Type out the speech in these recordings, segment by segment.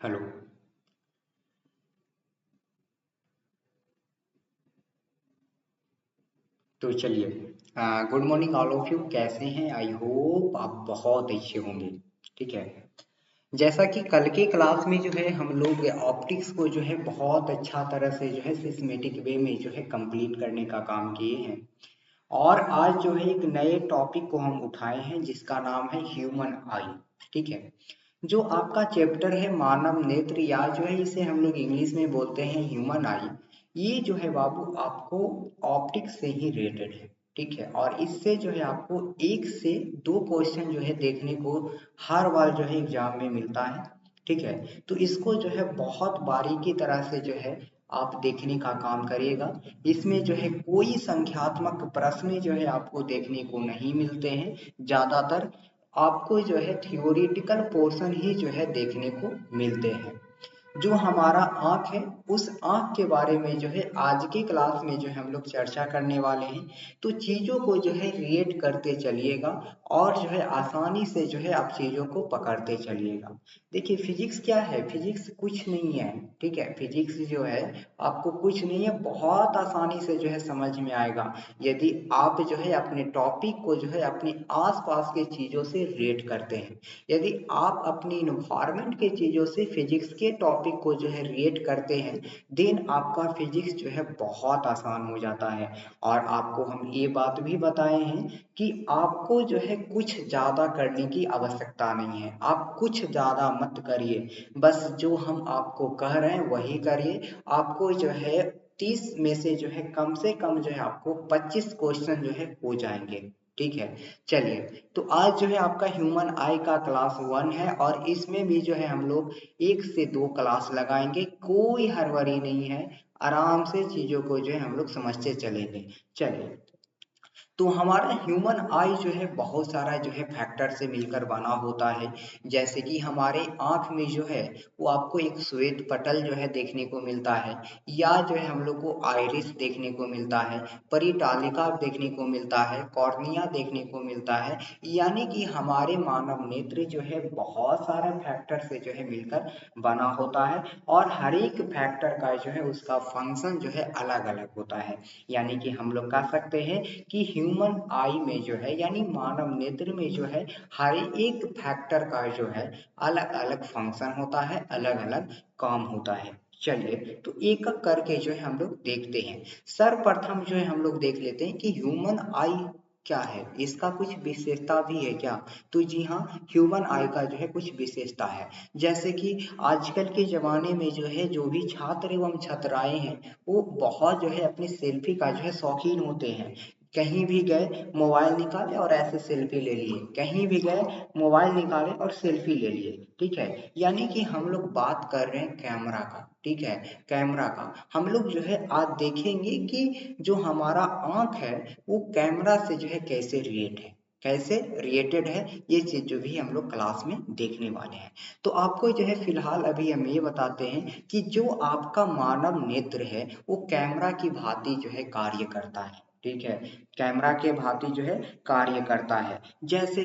Hello. तो चलिए, good morning all of you. कैसे हैं? आई होप आप बहुत अच्छे होंगे। ठीक है। जैसा कि कल के क्लास में जो है हम लोग ऑप्टिक्स को जो है बहुत अच्छा तरह से जो है सिस्टेमेटिक वे में जो है कंप्लीट करने का काम किए हैं। और आज जो है एक नए टॉपिक को हम उठाए हैं जिसका नाम है ह्यूमन आई। ठीक है। जो आपका चैप्टर है मानव नेत्र, या जो है इसे हम लोग इंग्लिश में बोलते हैं ह्यूमन आई, ये जो है बाबू आपको ऑप्टिक्स से ही रिलेटेड है। ठीक है। और इससे जो है आपको एक से दो क्वेश्चन जो है देखने को हर बार जो है एग्जाम में मिलता है। ठीक है। तो इसको जो है बहुत बारीकी तरह से जो है आप देखने का काम करिएगा। इसमें जो है कोई संख्यात्मक प्रश्न जो है आपको देखने को नहीं मिलते हैं। ज्यादातर आपको जो है थियोरिटिकल पोर्शन ही जो है देखने को मिलते हैं। जो हमारा आँख है, उस आँख के बारे में जो है आज की क्लास में जो है हम लोग चर्चा करने वाले हैं। तो चीज़ों को जो है रिलेट करते चलिएगा और जो है आसानी से जो है आप चीज़ों को पकड़ते चलिएगा। देखिए फिजिक्स क्या है? फिजिक्स कुछ नहीं है। ठीक है। फिजिक्स जो है आपको कुछ नहीं है, बहुत आसानी से जो है समझ में आएगा यदि आप जो है अपने टॉपिक को जो है अपने आसपास के चीज़ों से रिलेट करते हैं। यदि आप अपनी इन्वायरमेंट के चीज़ों से फिजिक्स के टॉपिक को जो है रिलेट करते हैं, देन आपका फिजिक्स जो है बहुत आसान हो जाता है। और आपको हम ये बात भी बताए हैं कि आपको जो है कुछ ज़्यादा करने की आवश्यकता नहीं है। आप कुछ ज़्यादा मत करिए, बस जो हम आपको कह रहे हैं वही करिए। आपको जो है 30 में से कम जो है आपको 25 क्वेश्चन जो है हो जाएंगे। ठीक है। चलिए, तो आज जो है आपका ह्यूमन आई का क्लास 1 है और इसमें भी जो है हम लोग एक से दो क्लास लगाएंगे। कोई हड़बड़ी नहीं है, आराम से चीजों को जो है हम लोग समझते चलेंगे। चलिए, तो हमारा ह्यूमन आई जो है बहुत सारा जो है फैक्टर से मिलकर बना होता है। जैसे कि हमारे आँख में जो है वो आपको एक श्वेत पटल जो है देखने को मिलता है, या जो है हम लोग को आइरिस देखने को मिलता है, परिटालिका देखने को मिलता है, कॉर्निया देखने को मिलता है। यानी कि हमारे मानव नेत्र जो है बहुत सारे फैक्टर से जो है मिलकर बना होता है। और हर एक फैक्टर का जो है उसका फंक्शन जो है अलग अलग होता है। यानी कि हम लोग कह सकते हैं कि ह्यूमन आई में जो है यानी मानव नेत्र में जो है हर एक फैक्टर का जो है अलग अलग फंक्शन होता है, अलग अलग काम होता है। चलिए, तो एक एक करके जो है हम लोग देखते हैं। सर्वप्रथम जो है हम लोग देख लेते हैं कि ह्यूमन आई क्या है, इसका कुछ विशेषता भी है क्या? तो जी हाँ, ह्यूमन आई का जो है कुछ विशेषता है। जैसे कि आजकल के जमाने में जो है जो भी छात्र एवं छात्राएं हैं वो बहुत जो है अपनी सेल्फी का जो है शौकीन होते हैं। कहीं भी गए मोबाइल निकाले और ऐसे सेल्फी ले लिए, कहीं भी गए मोबाइल निकाले और सेल्फी ले लिए। ठीक है। यानी कि हम लोग बात कर रहे हैं कैमरा का। ठीक है। कैमरा का हम लोग जो है आज देखेंगे कि जो हमारा आंख है वो कैमरा से जो है कैसे रिलेट है, कैसे रिलेटेड है। ये चीज जो भी हम लोग क्लास में देखने वाले हैं। तो आपको जो है फिलहाल अभी हम ये बताते हैं कि जो आपका मानव नेत्र है वो कैमरा की भांति जो है कार्य करता है। ठीक है। कैमरा के भांति जो है कार्य करता है। जैसे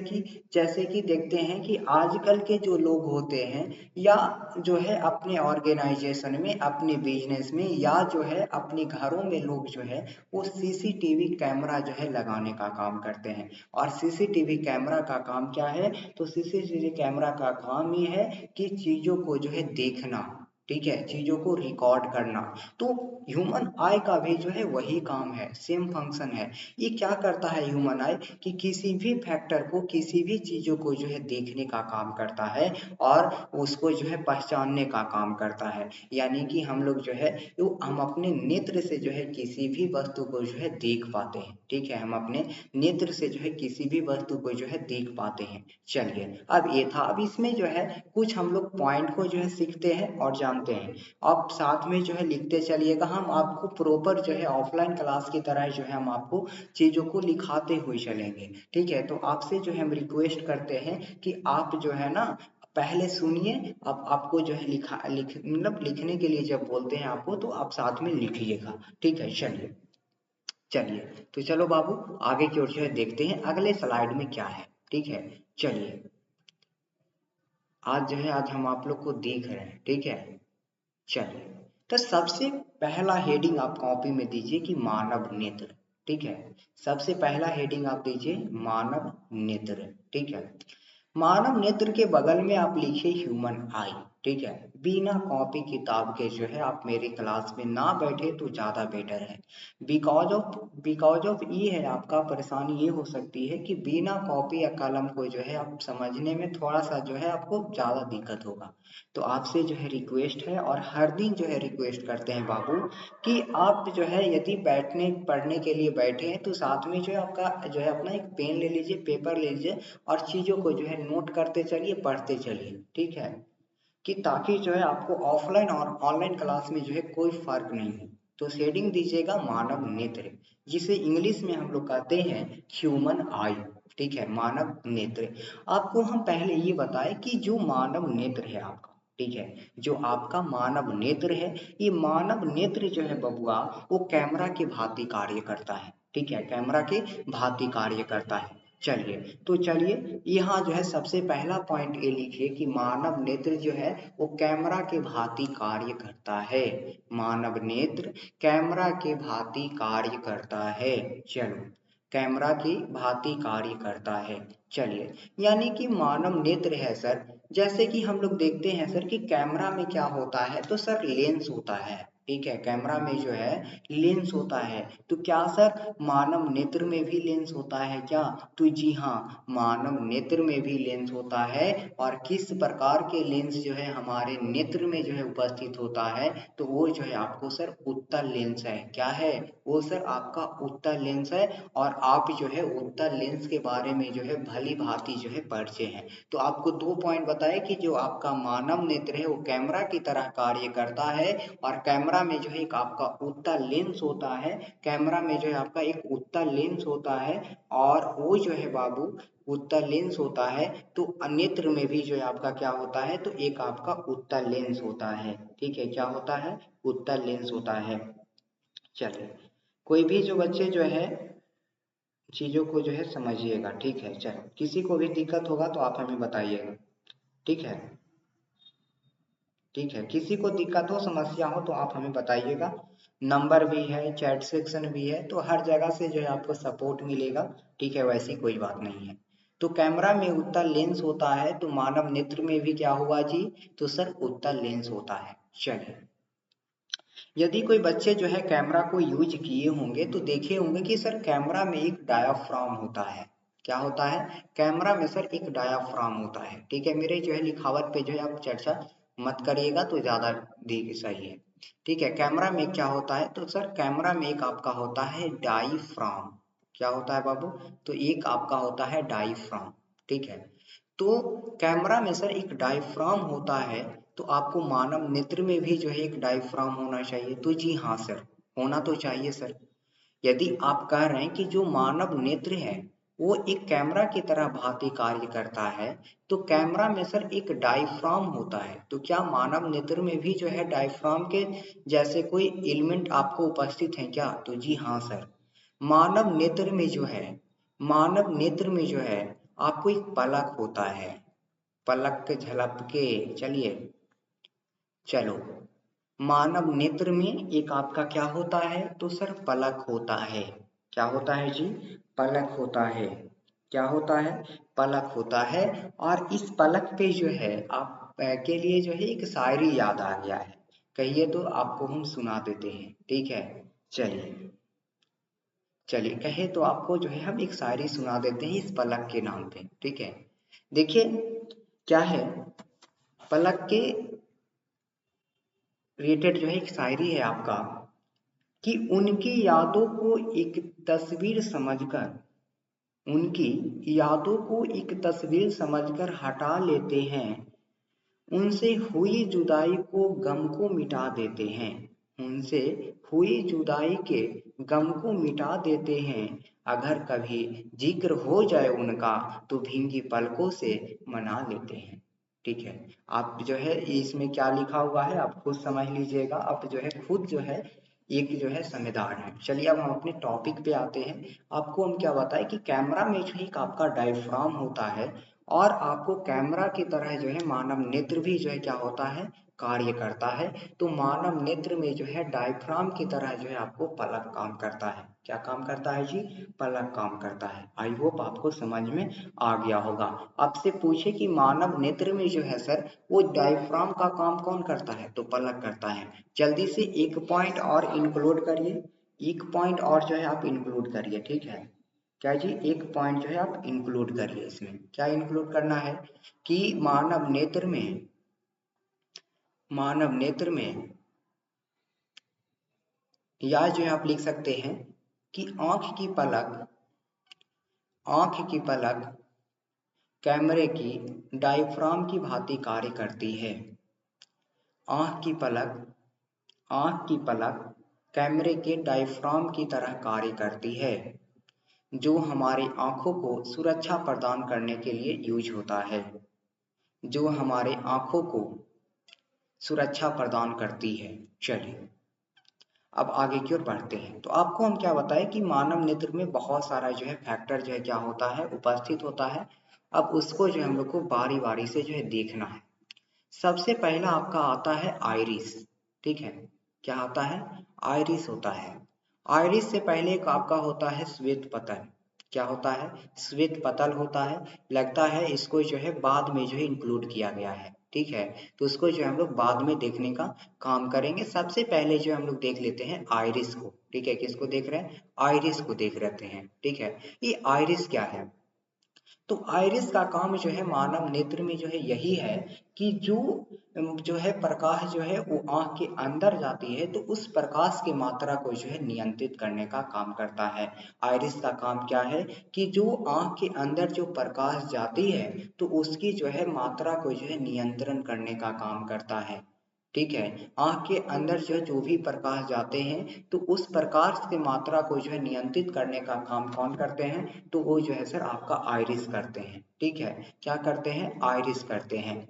कि देखते हैं कि आजकल के जो लोग होते हैं या जो है अपने ऑर्गेनाइजेशन में, अपने बिजनेस में, या जो है अपने घरों में लोग जो है वो सीसीटीवी कैमरा जो है लगाने का काम करते हैं। और सीसीटीवी कैमरा का काम क्या है? तो सीसीटीवी कैमरा का काम ये है कि चीजों को जो है देखना। ठीक है। चीजों को रिकॉर्ड करना। तो ह्यूमन आई का भी जो है वही काम है, सेम फंक्शन है। ये क्या करता है ह्यूमन आई कि किसी भी फैक्टर को, किसी भी चीजों को जो है देखने का काम करता है और उसको जो है पहचानने का काम करता है। यानी कि हम लोग जो है हम अपने नेत्र से जो है किसी भी वस्तु को जो है देख पाते हैं। ठीक है। हम अपने नेत्र से जो है किसी भी वस्तु को जो है देख पाते हैं। चलिए, अब ये था। अब इसमें जो है कुछ हम लोग पॉइंट को जो है सीखते हैं और जानते हैं। आप साथ में जो है लिखते चलिएगा, हम आपको प्रॉपर जो है ऑफलाइन क्लास की तरह जो है हम आपको चीजों को लिखाते हुए चलेंगे। ठीक है। तो आपसे जो है हम रिक्वेस्ट करते हैं कि आप जो है ना पहले सुनिए, अब आपको जो है मतलब लिखने के लिए जब बोलते हैं आपको तो आप साथ में लिखिएगा। ठीक है। चलिए, चलिए, तो चलो बाबू आगे की ओर जो है देखते हैं अगले स्लाइड में क्या है। ठीक है। चलिए, आज हम आप लोग को देख रहे हैं, ठीक है। चलिए, तो सबसे पहला हेडिंग आप कॉपी में दीजिए कि मानव नेत्र, ठीक है। सबसे पहला हेडिंग आप दीजिए मानव नेत्र, ठीक है। मानव नेत्र के बगल में आप लिखिए ह्यूमन आई, ठीक है। बिना कॉपी किताब के जो है आप मेरी क्लास में ना बैठे तो ज़्यादा बेटर है। बिकॉज ऑफ ये है, आपका परेशानी ये हो सकती है कि बिना कॉपी या कलम को जो है आप समझने में थोड़ा सा जो है आपको ज़्यादा दिक्कत होगा। तो आपसे जो है रिक्वेस्ट है, और हर दिन जो है रिक्वेस्ट करते हैं बाबू कि आप जो है यदि बैठने पढ़ने के लिए बैठे हैं तो साथ में जो है आपका जो है अपना एक पेन ले लीजिए, पेपर ले लीजिए, और चीज़ों को जो है नोट करते चलिए, पढ़ते चलिए, ठीक है। कि ताकि जो है आपको ऑफलाइन और ऑनलाइन क्लास में जो है कोई फर्क नहीं हो। तो शेडिंग दीजिएगा मानव नेत्र, जिसे इंग्लिश में हम लोग कहते हैं ह्यूमन आई, ठीक है। मानव नेत्र। आपको हम पहले ये बताएं कि जो मानव नेत्र है आपका, ठीक है, जो आपका मानव नेत्र है, ये मानव नेत्र जो है बबुआ, वो कैमरा के भांति कार्य करता है, ठीक है। कैमरा के भांति कार्य करता है। चलिए यहाँ जो है सबसे पहला पॉइंट ये लिखिए कि मानव नेत्र जो है वो कैमरा के भांति कार्य करता है। मानव नेत्र कैमरा के भांति कार्य करता है। चलो, कैमरा की भांति कार्य करता है। चलिए, यानी कि मानव नेत्र है सर, जैसे कि हम लोग देखते हैं सर कि कैमरा में क्या होता है, तो सर लेंस होता है, ठीक है। कैमरा में जो है लेंस होता है। तो क्या सर मानव नेत्र में भी लेंस होता है क्या? तो जी हाँ, मानव नेत्र में भी लेंस होता है। और किस प्रकार के लेंस जो है हमारे नेत्र में जो है उपस्थित होता है, तो वो जो है आपको सर उत्तल लेंस है। क्या है वो सर? आपका उत्तल लेंस है। और आप जो है उत्तल लेंस के बारे में जो है भली भांति जो है परिचय है। तो आपको 2 पॉइंट बताए कि जो आपका मानव नेत्र है वो कैमरा की तरह कार्य करता है, और कैमरा में जो है एक आपका उत्तल लेंस होता है। कैमरा में जो है आपका एक उत्तल लेंस होता है, और वो जो है बाबू उत्तल लेंस होता है। तो नेत्र में भी जो है आपका क्या होता है, तो एक आपका उत्तल लेंस होता है, ठीक है। क्या होता है? उत्तल लेंस होता है। चलिए, कोई भी जो बच्चे जो है चीजों को जो है समझिएगा, ठीक है। चलो, किसी को भी दिक्कत होगा तो आप हमें बताइएगा, ठीक है। ठीक है, किसी को दिक्कत हो, समस्या हो तो आप हमें बताइएगा। नंबर भी है, चैट सेक्शन भी है, तो हर जगह से जो है आपको सपोर्ट मिलेगा, ठीक है। वैसी कोई बात नहीं है। तो कैमरा में उत्तल लेंस होता है, तो मानव नेत्र में भी क्या हुआ जी? तो सर उत्तल लेंस होता है। चलिए, यदि कोई बच्चे जो है कैमरा को यूज किए होंगे तो देखे होंगे कि सर कैमरा में एक डायाफ्राम होता है। क्या होता है? कैमरा में सर एक डायाफ्राम होता है, ठीक है। मेरे जो है लिखावट पे जो है आप चर्चा मत करिएगा तो ज्यादा सही है, ठीक है। कैमरा में क्या होता है? तो सर कैमरा में एक आपका होता है डाईफ्राम। क्या होता है बाबू? तो एक आपका होता है डाईफ्राम, ठीक है। तो कैमरा में सर एक डायफ्राम होता है। तो आपको मानव नेत्र में भी जो है एक डायफ्राम होना चाहिए। तो जी हाँ सर, होना तो चाहिए सर। यदि आप कह रहे हैं कि जो मानव नेत्र है वो एक कैमरा की तरह भांति कार्य करता है, तो कैमरा में सर एक डायफ्राम होता है। तो क्या मानव नेत्र में भी जो है डायफ्राम के जैसे कोई एलिमेंट आपको उपस्थित है क्या? तो जी हाँ सर। मानव नेत्र में जो है, मानव नेत्र में जो है आपको एक पलक होता है। पलक झलक के, चलिए, चलो, मानव नेत्र में एक आपका क्या होता है? तो सर पलक होता है। क्या होता है जी? पलक होता है। क्या होता है? पलक होता है। और इस पलक पे जो है आप के लिए जो है एक शायरी याद आ गया है। कहिए तो आपको हम सुना देते हैं, ठीक है। चलिए, चलिए, कहे तो आपको जो है हम एक शायरी सुना देते हैं इस पलक के नाम पे, ठीक है। देखिए क्या है, पलक के रिलेटेड जो है एक शायरी है आपका कि उनकी यादों को एक तस्वीर समझकर, उनकी यादों को एक तस्वीर समझकर हटा लेते हैं। उनसे हुई जुदाई को गम को मिटा देते हैं। उनसे हुई जुदाई के गम को मिटा देते हैं। अगर कभी जिक्र हो जाए उनका तो भींगी पलकों से मना लेते हैं, ठीक है। आप जो है इसमें क्या लिखा हुआ है आप खुद समझ लीजिएगा। आप जो है खुद जो है एक जो है समझदार है। चलिए, अब हम अपने टॉपिक पे आते हैं। आपको हम क्या बताएं कि कैमरा में जो एक आपका डायफ्राम होता है, और आपको कैमरा की तरह जो है मानव नेत्र भी जो है क्या होता है, कार्य करता है। तो मानव नेत्र में जो है डायफ्राम की तरह जो है आपको पलक काम करता है। क्या काम करता है जी, पलक काम करता है। आई होप आपको समझ में आ गया होगा। आपसे पूछे कि मानव नेत्र में जो है सर वो डायफ्राम का काम कौन करता है, तो पलक करता है। जल्दी से एक पॉइंट और इंक्लूड करिए, एक पॉइंट और जो है आप इंक्लूड करिए, ठीक है। क्या जी, एक पॉइंट जो है आप इंक्लूड करिए। इसमें क्या इंक्लूड करना है कि मानव नेत्र में या जो है आप लिख सकते हैं कि आंख की पलक कैमरे की डायफ्राम की भांति कार्य करती है। आंख की पलक कैमरे के डायफ्राम की तरह कार्य करती है, जो हमारी आंखों को सुरक्षा प्रदान करने के लिए यूज होता है, जो हमारे आंखों को सुरक्षा प्रदान करती है। चलिए अब आगे की ओर बढ़ते हैं। तो आपको हम क्या बताएं कि मानव नेत्र में बहुत सारा जो है फैक्टर जो है क्या होता है, उपस्थित होता है। अब उसको जो है हम लोग को बारी बारी से जो है देखना है। सबसे पहला आपका आता है आइरिस, ठीक है। क्या आता है, आइरिस होता है। आइरिस से पहले एक आपका होता है श्वेत पतल। क्या होता है, श्वेत पतल होता है। लगता है इसको जो है बाद में जो है इंक्लूड किया गया है, ठीक है। तो उसको जो हम लोग बाद में देखने का काम करेंगे। सबसे पहले जो हम लोग देख लेते हैं आइरिस को, ठीक है। किसको देख रहे हैं, आइरिस को देख लेते हैं, ठीक है। ये आइरिस क्या है, तो आइरिस का काम जो है मानव नेत्र में जो है यही है कि जो है प्रकाश जो है वो आंख के अंदर जाती है, तो उस प्रकाश की मात्रा को जो है नियंत्रित करने का काम करता है। आइरिस का काम क्या है कि जो आंख के अंदर जो प्रकाश जाती है तो उसकी जो है मात्रा को जो है नियंत्रण करने का काम करता है, ठीक है। आंख के अंदर जो भी प्रकाश जाते हैं तो उस प्रकाश की मात्रा को जो है नियंत्रित करने का काम कौन करते हैं, तो वो जो है सर आपका आइरिस करते हैं, ठीक है। क्या करते हैं, आइरिस करते हैं।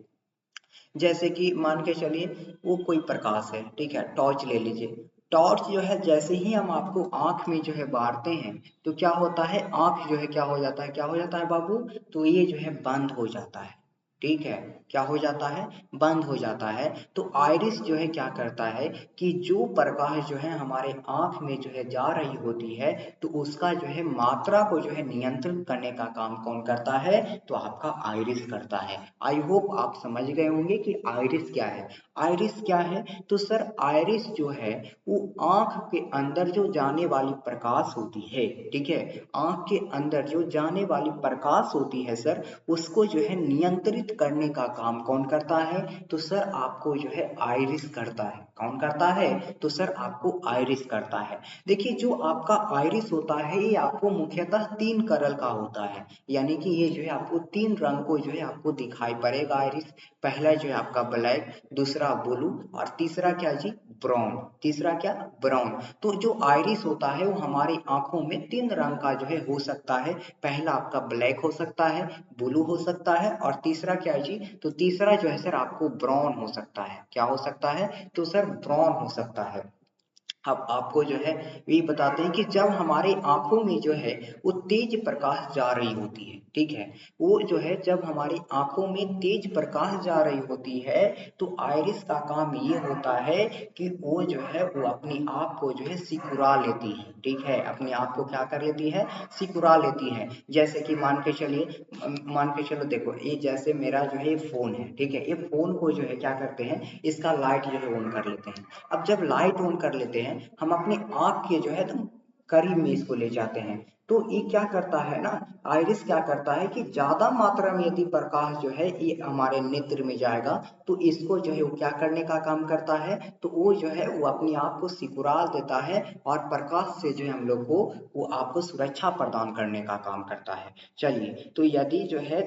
जैसे कि मान के चलिए वो कोई प्रकाश है, ठीक है, टॉर्च ले लीजिए। टॉर्च जो है जैसे ही हम आपको आंख में जो है बारते हैं तो क्या होता है, आंख जो है क्या हो जाता है, क्या हो जाता है बाबू, तो ये जो है बंद हो जाता है, ठीक है। क्या हो जाता है, बंद हो जाता है। तो आइरिस जो है क्या करता है कि जो प्रकाश जो है हमारे आंख में जो है जा रही होती है तो उसका जो है मात्रा को जो है नियंत्रित करने का काम कौन करता है, तो आपका आइरिस करता है। आई होप आप समझ गए होंगे कि आइरिस क्या है। आइरिस क्या है, तो सर आइरिस जो है वो आंख के अंदर जो जाने वाली प्रकाश होती है, ठीक है, आंख के अंदर जो जाने वाली प्रकाश होती है सर उसको जो है नियंत्रित करने का काम कौन करता है, तो सर आपको जो है आइरिस करता है। कौन करता है, तो सर आपको आइरिस करता है। देखिए जो आपका आइरिस होता है ये आपको मुख्यतः 3 कलर का होता है, यानी कि ये जो है आपको 3 रंग को जो है आपको दिखाई पड़ेगा आइरिस। पहला जो है आपका ब्लैक, दूसरा ब्लू और तीसरा क्या जी, ब्राउन। तीसरा क्या, ब्राउन। तो जो आइरिस होता है वो हमारी आंखों में 3 रंग का जो है हो सकता है। पहला आपका ब्लैक हो सकता है, ब्लू हो सकता है और तीसरा क्या है जी, तो तीसरा जो है सर आपको ब्राउन हो सकता है। क्या हो सकता है, तो सर ब्राउन हो सकता है। अब आपको जो है ये बताते हैं कि जब हमारे आंखों में जो है वो तेज प्रकाश जा रही होती है, ठीक है, वो जो है जब हमारी आंखों में तेज प्रकाश जा रही होती है तो आइरिस का काम ये होता है कि वो जो है वो अपनी आंख को जो है सिकुड़ा लेती है, ठीक है, अपने आप को क्या कर लेती है, सिकुड़ा लेती है। जैसे कि मान के चलो देखो ये जैसे मेरा जो है फोन है, ठीक है, ये फोन को जो है क्या करते हैं, इसका लाइट जो है ऑन कर लेते हैं। अब जब लाइट ऑन कर लेते हैं हम अपनी आंख के जो है तो करीब में इसको ले जाते हैं, तो ये क्या करता है ना, आइरिस क्या करता है कि ज्यादा मात्रा में यदि प्रकाश जो है ये हमारे नेत्र में जाएगा तो इसको जो है वो क्या करने का काम करता है, तो वो जो है वो अपनी आंख को सिकुड़ा देता है और प्रकाश से जो है हम लोग को वो आपको सुरक्षा प्रदान करने का काम करता है। चलिए तो यदि जो है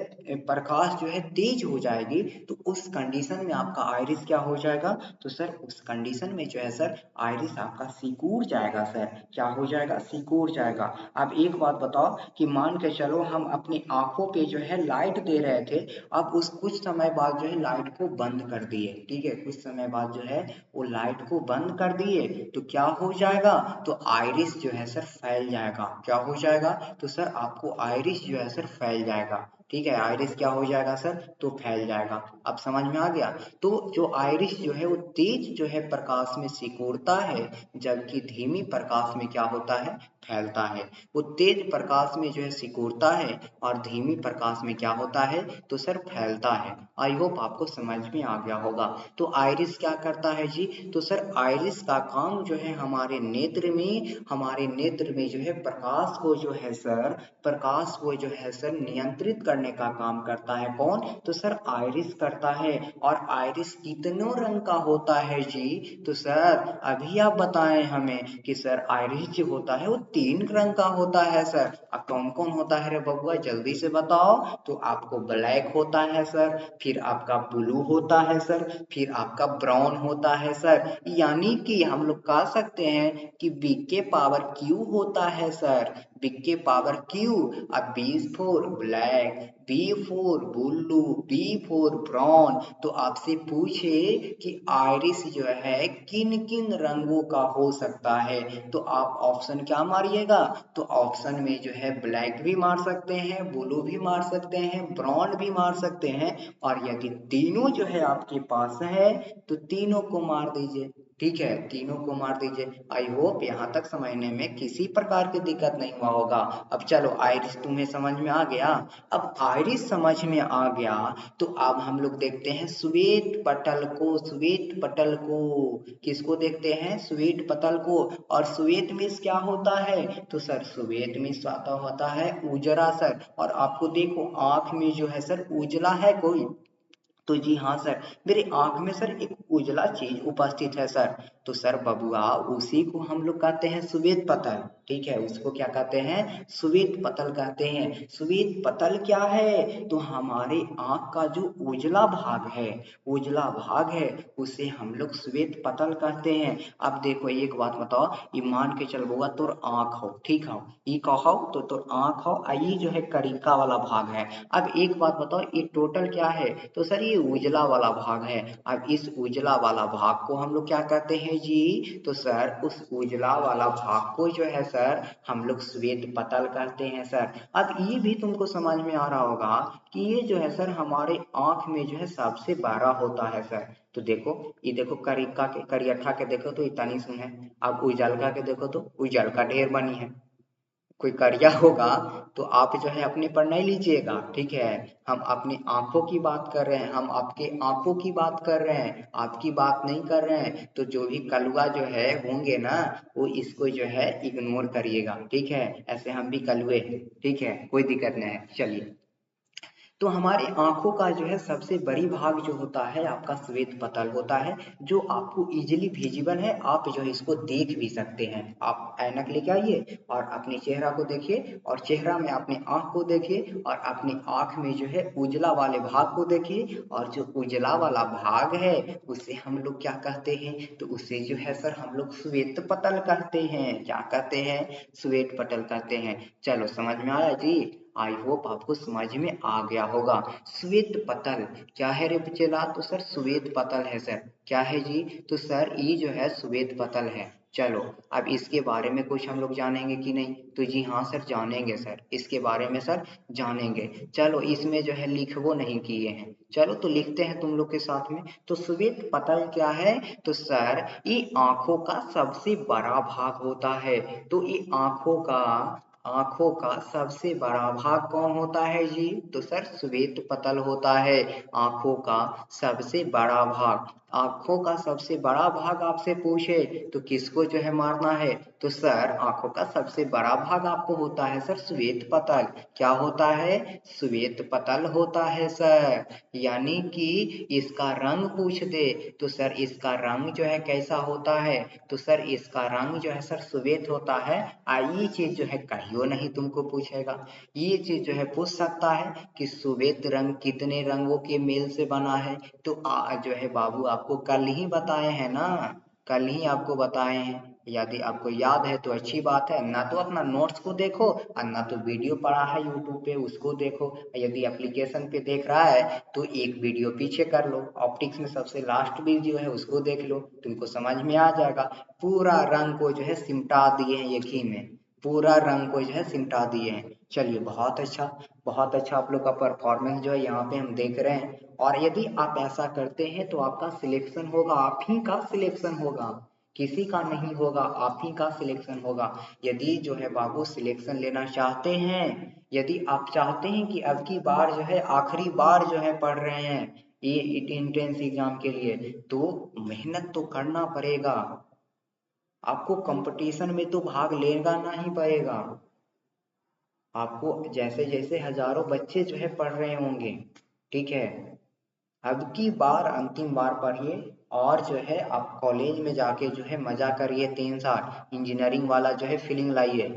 प्रकाश जो है तेज हो जाएगी तो उस कंडीशन में आपका आइरिस क्या हो जाएगा, तो सर उस कंडीशन में जो है सर आइरिस आपका सिकुड़ जाएगा। सर क्या हो जाएगा, सिकुड़ जाएगा। अब एक बात बताओ कि मान के चलो हम अपनी आंखों पे जो है लाइट दे रहे थे, अब उस कुछ समय बाद जो है लाइट को बंद कर दिए, ठीक है, कुछ समय बाद जो है वो लाइट को बंद कर दिए तो क्या हो जाएगा, तो आइरिस जो है सर फैल जाएगा। क्या हो जाएगा, तो सर आपको आइरिस जो है सर फैल जाएगा। ठीक है, आइरिस क्या हो जाएगा सर, तो फैल जाएगा। अब समझ में आ गया। तो जो आइरिस जो है वो तेज जो है प्रकाश में सिकुड़ता है, जबकि धीमी प्रकाश में क्या होता है, फैलता है। वो तेज प्रकाश में जो है सिकुड़ता है और धीमी प्रकाश में क्या होता है, तो सर फैलता है। आई होप आपको समझ में आ गया होगा। तो आइरिस क्या करता है जी, तो सर आइरिस का काम जो है हमारे नेत्र में जो है प्रकाश को जो है सर, प्रकाश को जो है सर नियंत्रित करने का काम करता है। कौन, तो सर आइरिस करता है। और आइरिस कितनों रंग का होता है जी, तो सर अभी आप बताएं हमें कि सर आइरिस जो होता है वो 3 रंग का होता है सर। अब कौन कौन होता है रे बबुआ, जल्दी से बताओ। तो आपको ब्लैक होता है सर, फिर आपका ब्लू होता है सर, फिर आपका ब्राउन होता है सर। यानी कि हम लोग कह सकते हैं कि बी के पावर क्यू होता है सर, बी के पावर क्यू। अब B for black, B for blue, B for brown. तो आपसे पूछे कि आइरिस जो है किन किन रंगों का हो सकता है, तो आप ऑप्शन क्या मारिएगा, तो ऑप्शन में जो है ब्लैक भी मार सकते हैं, ब्लू भी मार सकते हैं, ब्राउन भी मार सकते हैं। और यदि तीनों जो है आपके पास है तो तीनों को मार दीजिए। ठीक है, तीनों को मार दीजिए। आई होप यहाँ तक समझने में किसी प्रकार की दिक्कत नहीं हुआ होगा। अब चलो आइरिस तुम्हें समझ में आ गया। अब आइरिस समझ में आ गया तो अब हम लोग देखते हैं श्वेत पटल को। श्वेत पटल को किसको देखते हैं, श्वेत पटल को। और श्वेत में क्या होता है, तो सर श्वेत में आता होता है उजरा सर। और आपको देखो आंख में जो है सर उजला है कोई, तो जी हाँ सर, मेरे आंख में सर एक उजला चीज उपस्थित है सर। तो सर बबुआ उसी को हम लोग कहते हैं श्वेत पतल। ठीक है, उसको क्या कहते हैं, श्वेत पतल कहते हैं। श्वेत पतल क्या है, तो हमारे आंख का जो उजला भाग है, उजला भाग है उसे हम लोग श्वेत पतल कहते हैं। अब देखो एक बात बताओ, ये मान के चल बउआ तोर आंख हो, ठीक हो, ये कहो तो तोर आंख हो, ये जो है करिका वाला भाग है। अब एक बात बताओ, ये टोटल क्या है, तो सर ये उजला वाला भाग है। अब इस उजला वाला भाग को हम लोग क्या कहते हैं जी, तो सर उस उजला वाला भाग को जो है सर हम लोग श्वेत पतल कहते हैं सर। अब ये भी तुमको समझ में आ रहा होगा कि ये जो है सर हमारे आंख में जो है सबसे बड़ा होता है सर। तो देखो ये देखो करिका के करियठा के देखो तो इतनी सुन है। अब उजलका के देखो तो उजलका ढेर बनी है। कोई करिया होगा तो आप जो है अपने पर नहीं लीजिएगा। ठीक है, हम अपनी आंखों की बात कर रहे हैं, हम आपके आंखों की बात कर रहे हैं, आपकी बात नहीं कर रहे हैं। तो जो भी कलुआ जो है होंगे ना, वो इसको जो है इग्नोर करिएगा। ठीक है, ऐसे हम भी कलुए हैं। ठीक है, कोई दिक्कत नहीं है। चलिए, तो हमारी आंखों का जो है सबसे बड़ी भाग जो होता है आपका श्वेत पटल होता है, जो आपको इजीली विजिबल है। आप जो है इसको देख भी सकते हैं। आप ऐनक लेके आइए और अपने चेहरा को देखिए, और चेहरा में अपने आंख को देखिए, और अपनी आंख में जो है उजला वाले भाग को देखिए। और जो उजला वाला भाग है उसे हम लोग क्या कहते हैं, तो उसे जो है सर हम लोग श्वेत पटल कहते हैं। क्या कहते हैं, श्वेत पटल कहते हैं। चलो समझ में आया जी, आई होप आपको समझ में आ गया होगा। श्वेत पतल क्या है रे बचेला, तो सर श्वेत पतल है सर। क्या है जी, तो सर ये जो है श्वेत पतल है। चलो अब इसके बारे में कुछ हम लोग जानेंगे कि नहीं, तो जी हाँ सर जानेंगे सर, इसके बारे में सर जानेंगे। चलो इसमें जो है लिखवो नहीं किए हैं, चलो तो लिखते हैं तुम लोग के साथ में। तो श्वेत पतल क्या है, तो सर ये आंखों का सबसे बड़ा भाग होता है। तो ये आंखों का सबसे बड़ा भाग कौन होता है जी, तो सर श्वेत पतल होता है। आंखों का सबसे बड़ा भाग, आंखों का सबसे बड़ा भाग आपसे पूछे तो किसको जो है मारना है, तो सर आंखों का सबसे बड़ा भाग आपको होता है सर श्वेत पतल। क्या होता है, श्वेत पतल होता है सर। यानी कि इसका रंग पूछ दे तो सर इसका रंग जो है कैसा होता है, तो सर इसका रंग जो है सर श्वेत होता है। ये चीज जो है कहियो नहीं तुमको पूछेगा। ये चीज जो है पूछ सकता है कि श्वेत रंग कितने रंगों के मेल से बना है, तो जो है बाबू आपको कल ही बताए हैं ना, कल ही आपको बताए हैं। यदि आपको याद है तो अच्छी बात है, ना तो अपना नोट्स को देखो और ना तो वीडियो पड़ा है यूट्यूब पे उसको देखो। यदि एप्लीकेशन पे देख रहा है तो एक वीडियो पीछे कर लो, ऑप्टिक्स में सबसे लास्ट वीडियो है उसको देख लो, तुमको समझ में आ जाएगा। पूरा रंग को जो है सिमटा दिए हैं एक ही में, पूरा रंग को जो है सिमटा दिए हैं। चलिए बहुत अच्छा आप लोग का परफॉर्मेंस जो है यहाँ पे हम देख रहे हैं। और यदि आप ऐसा करते हैं तो आपका सिलेक्शन होगा, आप ही का सिलेक्शन होगा, किसी का नहीं होगा, आप ही का सिलेक्शन होगा। यदि जो है बाबू सिलेक्शन लेना चाहते हैं, यदि आप चाहते हैं कि अब की बार जो है आखिरी बार जो है पढ़ रहे हैं ये एंट्रेंस एग्जाम के लिए, तो मेहनत तो करना पड़ेगा, आपको कंपटीशन में तो भाग लेना ही पड़ेगा। आपको जैसे जैसे हजारों बच्चे जो है पढ़ रहे होंगे, ठीक है, अब की बार अंतिम बार पढ़िए और जो है आप कॉलेज में जाके जो है मजा करिए, 3 साल इंजीनियरिंग वाला जो है फीलिंग लाइए,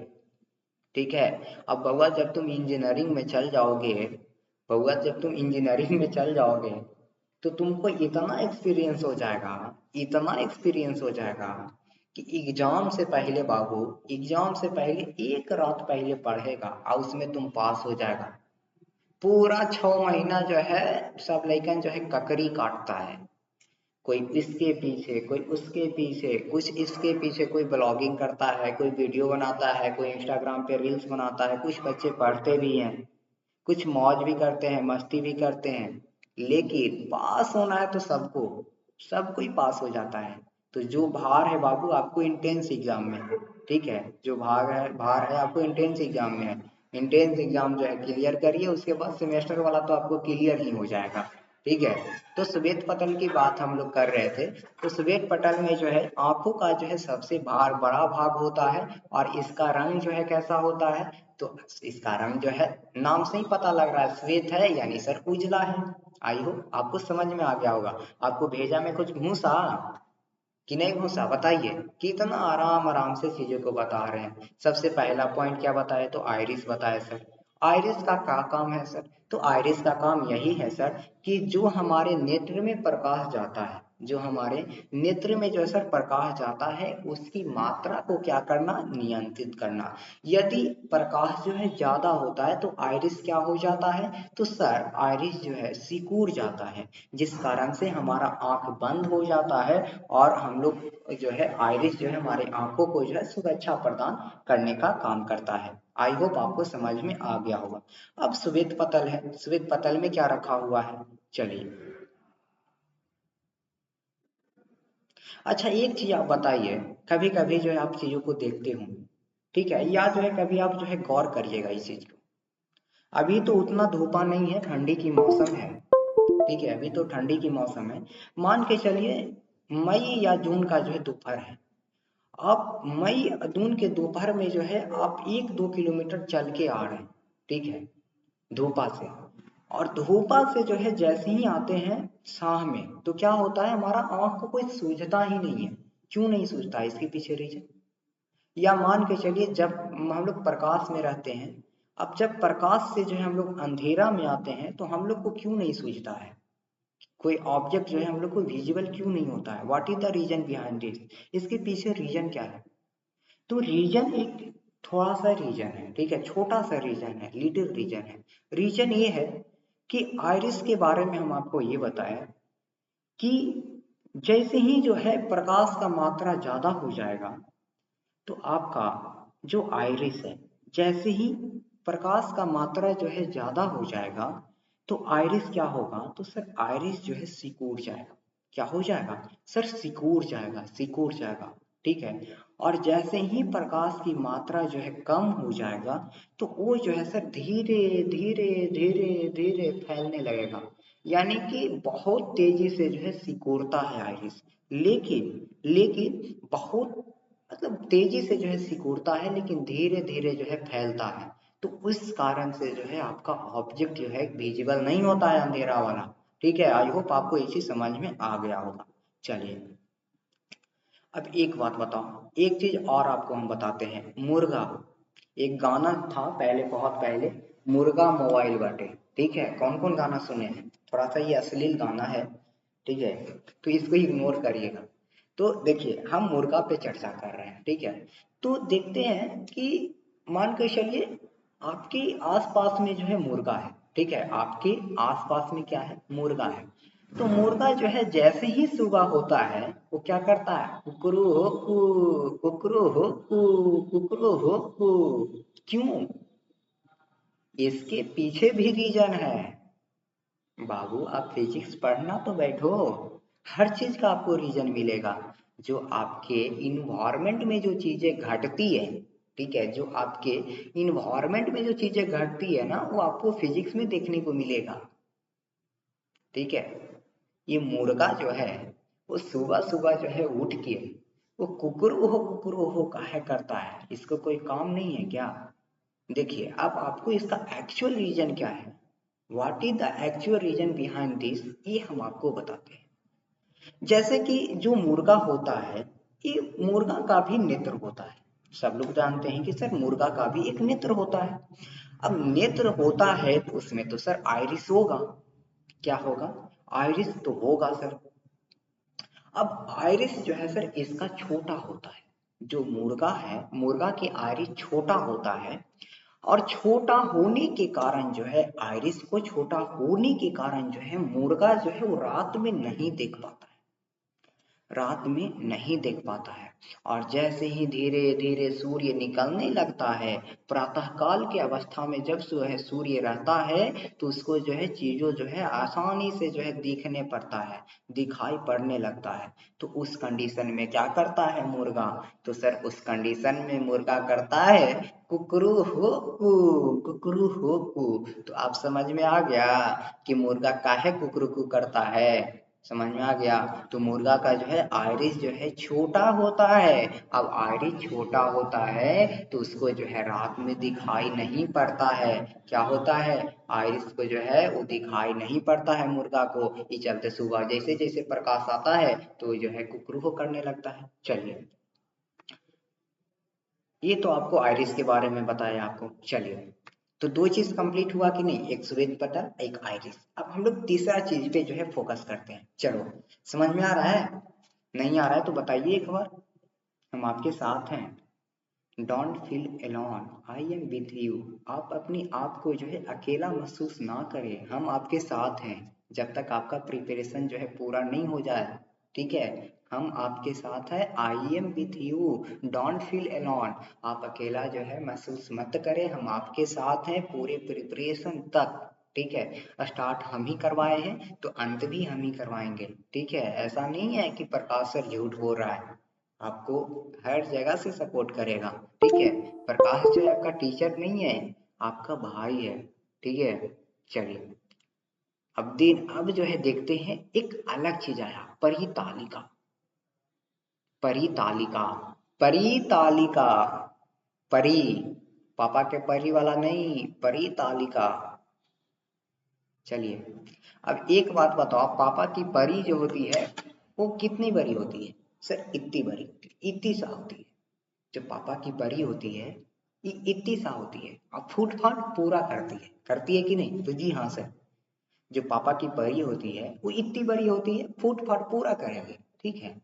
ठीक है। अब बउआ जब तुम इंजीनियरिंग में चल जाओगे, बउआ जब तुम इंजीनियरिंग में चल जाओगे तो तुमको इतना एक्सपीरियंस हो जाएगा, इतना एक्सपीरियंस हो जाएगा कि एग्जाम से पहले बाबू, एग्जाम से पहले एक रात पहले पढ़ेगा और उसमें तुम पास हो जाएगा। पूरा 6 महीना जो है सब लइकन जो है ककरी काटता है, कोई इसके पीछे, कोई उसके पीछे, कुछ इसके पीछे, कोई ब्लॉगिंग करता है, कोई वीडियो बनाता है, कोई इंस्टाग्राम पे रील्स बनाता है, कुछ बच्चे पढ़ते भी हैं, कुछ मौज भी करते हैं, मस्ती भी करते हैं। लेकिन पास होना है तो सबको, सब कोई पास हो जाता है। तो जो भार है बाबू आपको इंटेंस एग्जाम में है, ठीक है, जो भार है आपको इंटेंस एग्जाम में है। इंटेंस एग्जाम जो है क्लियर करिए, उसके बाद सेमेस्टर वाला तो आपको क्लियर ही हो जाएगा, ठीक है। तो श्वेत पटल की बात हम लोग कर रहे थे, तो श्वेत पटल में जो है आंखों का जो है सबसे बड़ा भाग होता है, और इसका रंग जो है कैसा होता है, तो इसका रंग जो है नाम से ही पता लग रहा है, श्वेत है यानी सर उजला है। आई होप आपको समझ में आ गया होगा। आपको भेजा में कुछ घूसा कि नहीं घुसा, बताइए। कितना आराम आराम से चीजों को बता रहे हैं। सबसे पहला पॉइंट क्या बताया, तो आइरिस बताया सर। आइरिस का क्या काम है सर, तो आइरिस का काम यही है सर कि जो हमारे नेत्र में प्रकाश जाता है, जो हमारे नेत्र में जो सर प्रकाश जाता है उसकी मात्रा को क्या करना, नियंत्रित करना। यदि प्रकाश जो है ज्यादा होता है तो आइरिस क्या हो जाता है, तो सर आइरिस जो है सिकुड़ जाता है, जिस कारण से हमारा आंख बंद हो जाता है, और हम लोग जो है आइरिस जो है हमारे आंखों को जो है सुरक्षा प्रदान करने का काम करता है। आई होप आपको समझ में आ गया होगा। अब श्वेत पटल है, श्वेत पटल में क्या रखा हुआ है, चलिए। अच्छा एक चीज आप बताइए, कभी कभी जो है आप चीजों को देखते हो, ठीक है, या जो है कभी आप जो है गौर करिएगा इस चीज को। अभी तो उतना धूपा नहीं है, ठंडी की मौसम है, ठीक है, अभी तो ठंडी की मौसम है। मान के चलिए मई या जून का जो है दोपहर है, आप मई जून के दोपहर में जो है आप 1-2 किलोमीटर चल के आ रहे हैं, ठीक है, धूपा से। और धूपा से जो है जैसे ही आते हैं छाह में, तो क्या होता है, हमारा आंख को कोई सूझता ही नहीं है। क्यों नहीं सूझता है, इसके पीछे रीजन। या मान के चलिए जब हम लोग प्रकाश में रहते हैं, अब जब प्रकाश से जो है हम लोग अंधेरा में आते हैं तो हम लोग को क्यों नहीं सूझता है, कोई ऑब्जेक्ट जो है हम लोग को विजिबल क्यों नहीं होता है, what is the reason behind this, इसके पीछे रीजन क्या है। तो रीजन एक थोड़ा सा रीजन है, ठीक है, छोटा सा रीजन है, लिटिल रीजन है। रीजन ये है कि आइरिस के बारे में हम आपको ये बताया कि जैसे ही जो है प्रकाश का मात्रा ज्यादा हो जाएगा तो आपका जो आइरिस है, जैसे ही प्रकाश का मात्रा जो है ज्यादा हो जाएगा तो आइरिस क्या होगा, तो सर आइरिस जो है सिकुड़ जाएगा। क्या हो जाएगा सर, सिकुड़ जाएगा, सिकुड़ जाएगा, ठीक है। और जैसे ही प्रकाश की मात्रा जो है कम हो जाएगा तो वो जो है सर धीरे धीरे धीरे धीरे फैलने लगेगा, यानी कि बहुत तेजी से जो है सिकुड़ता है आइरिस। लेकिन लेकिन बहुत मतलब तेजी से जो है सिकुड़ता है, लेकिन धीरे धीरे जो है फैलता है। तो उस कारण से जो है आपका ऑब्जेक्ट जो है विजिबल नहीं होता है, अंधेरा वाला, ठीक है। आई होप आपको ये चीज समझ में आ गया होगा। चलिए अब एक बात बताओ, एक चीज और आपको हम बताते हैं, मुर्गा। एक गाना था पहले, बहुत पहले, मुर्गा मोबाइल बाटे, ठीक है, कौन कौन गाना सुने हैं, थोड़ा सा ये अश्लील गाना है, ठीक है, तो इसको इग्नोर करिएगा। तो देखिए हम मुर्गा पे चर्चा कर रहे हैं, ठीक है। तो देखते हैं कि मान के चलिए आपके आसपास में जो है मुर्गा है, ठीक है, आपके आसपास में क्या है, मुर्गा है। तो मुर्गा जो है जैसे ही सुबह होता है वो क्या करता है, कुकरू हो कू, कुकरू हो कू, कुकरू हो कू। क्यों, इसके पीछे भी रीजन है बाबू। आप फिजिक्स पढ़ना तो बैठो, हर चीज का आपको रीजन मिलेगा। जो आपके इन्वायरमेंट में जो चीजें घटती है, ठीक है, जो आपके इन्वायरमेंट में जो चीजें घटती है ना, वो आपको फिजिक्स में देखने को मिलेगा। ठीक है, ये मुर्गा जो है वो सुबह सुबह जो है उठ के वो कुकरू हो काहे करता है? इसको कोई काम नहीं है क्या? देखिए, अब आपको इसका एक्चुअल रीजन क्या है, what is the actual reason behind this, ये हम आपको बताते हैं। जैसे कि जो मुर्गा होता है, ये मुर्गा का भी नेत्र होता है। सब लोग जानते हैं कि सर मुर्गा का भी एक नेत्र होता है। अब नेत्र होता है तो उसमें तो सर आइरिस होगा। क्या होगा? आइरिस तो होगा सर। अब आइरिस जो है सर इसका छोटा होता है। जो मुर्गा है, मुर्गा की आइरिस छोटा होता है, और छोटा होने के कारण जो है, आइरिस को छोटा होने के कारण जो है, मुर्गा जो है वो रात में नहीं देख पाता है, रात में नहीं देख पाता है। और जैसे ही धीरे धीरे सूर्य निकलने लगता है, प्रातः काल की अवस्था में जब जो है सूर्य रहता है, तो उसको जो है चीजों जो है आसानी से जो है दिखने पड़ता है, दिखाई पड़ने लगता है। तो उस कंडीशन में क्या करता है मुर्गा? तो सर उस कंडीशन में मुर्गा करता है कुकरू हो कू, कुकरू हो कू। तो आप समझ में आ गया कि मुर्गा काहे कुकरू कू करता है? समझ में आ गया? तो मुर्गा का जो है आइरिस जो है छोटा होता है। अब आइरिस छोटा होता है तो उसको जो है रात में दिखाई नहीं पड़ता है। क्या होता है? आइरिस को जो है वो दिखाई नहीं पड़ता है मुर्गा को। ये चलते सुबह जैसे जैसे प्रकाश आता है तो जो है कुकरू करने लगता है। चलिए, ये तो आपको आइरिस के बारे में बताया आपको। चलिए, तो दो चीज कंप्लीट हुआ कि नहीं, एक श्वेत पटल, एक आइरिस। अब हम लोग तीसरा चीज पे जो है फोकस करते हैं। चलो, समझ में आ रहा है? नहीं आ रहा है तो बताइए एक बार, हम आपके साथ हैं। Don't feel alone, I am with you. आप अपनी आप को जो है अकेला महसूस ना करें, हम आपके साथ हैं। जब तक आपका प्रिपरेशन जो है पूरा नहीं हो जाए, ठीक है, हम आपके साथ हैं। I am with you, don't feel alone. आप अकेला जो है महसूस मत करें, हम आपके साथ हैं पूरे प्रिपरेशन तक। ठीक है, स्टार्ट हम ही करवाए हैं तो अंत भी हम ही करवाएंगे। ठीक है, ऐसा नहीं है कि प्रकाश सर झूठ बोल रहा है, आपको हर जगह से सपोर्ट करेगा। ठीक है, प्रकाश जो है आपका टीचर नहीं है, आपका भाई है। ठीक है, चलिए, अब जो है देखते हैं एक अलग चीज आया, परितालिका। परितालिका, परितालिका, परी, पापा के परी वाला नहीं, परितालिका। चलिए, अब एक बात बताओ, पापा की परी जो होती है वो कितनी बड़ी होती है? सर इतनी बड़ी होती है, इतनी सा होती है। जो पापा की परी होती है ये इतनी सा होती है, अब फूट फाट पूरा करती है कि नहीं? तो जी हाँ सर, जो पापा की परी होती है वो इतनी बड़ी होती है, फूट फाट पूरा करेगी। ठीक है,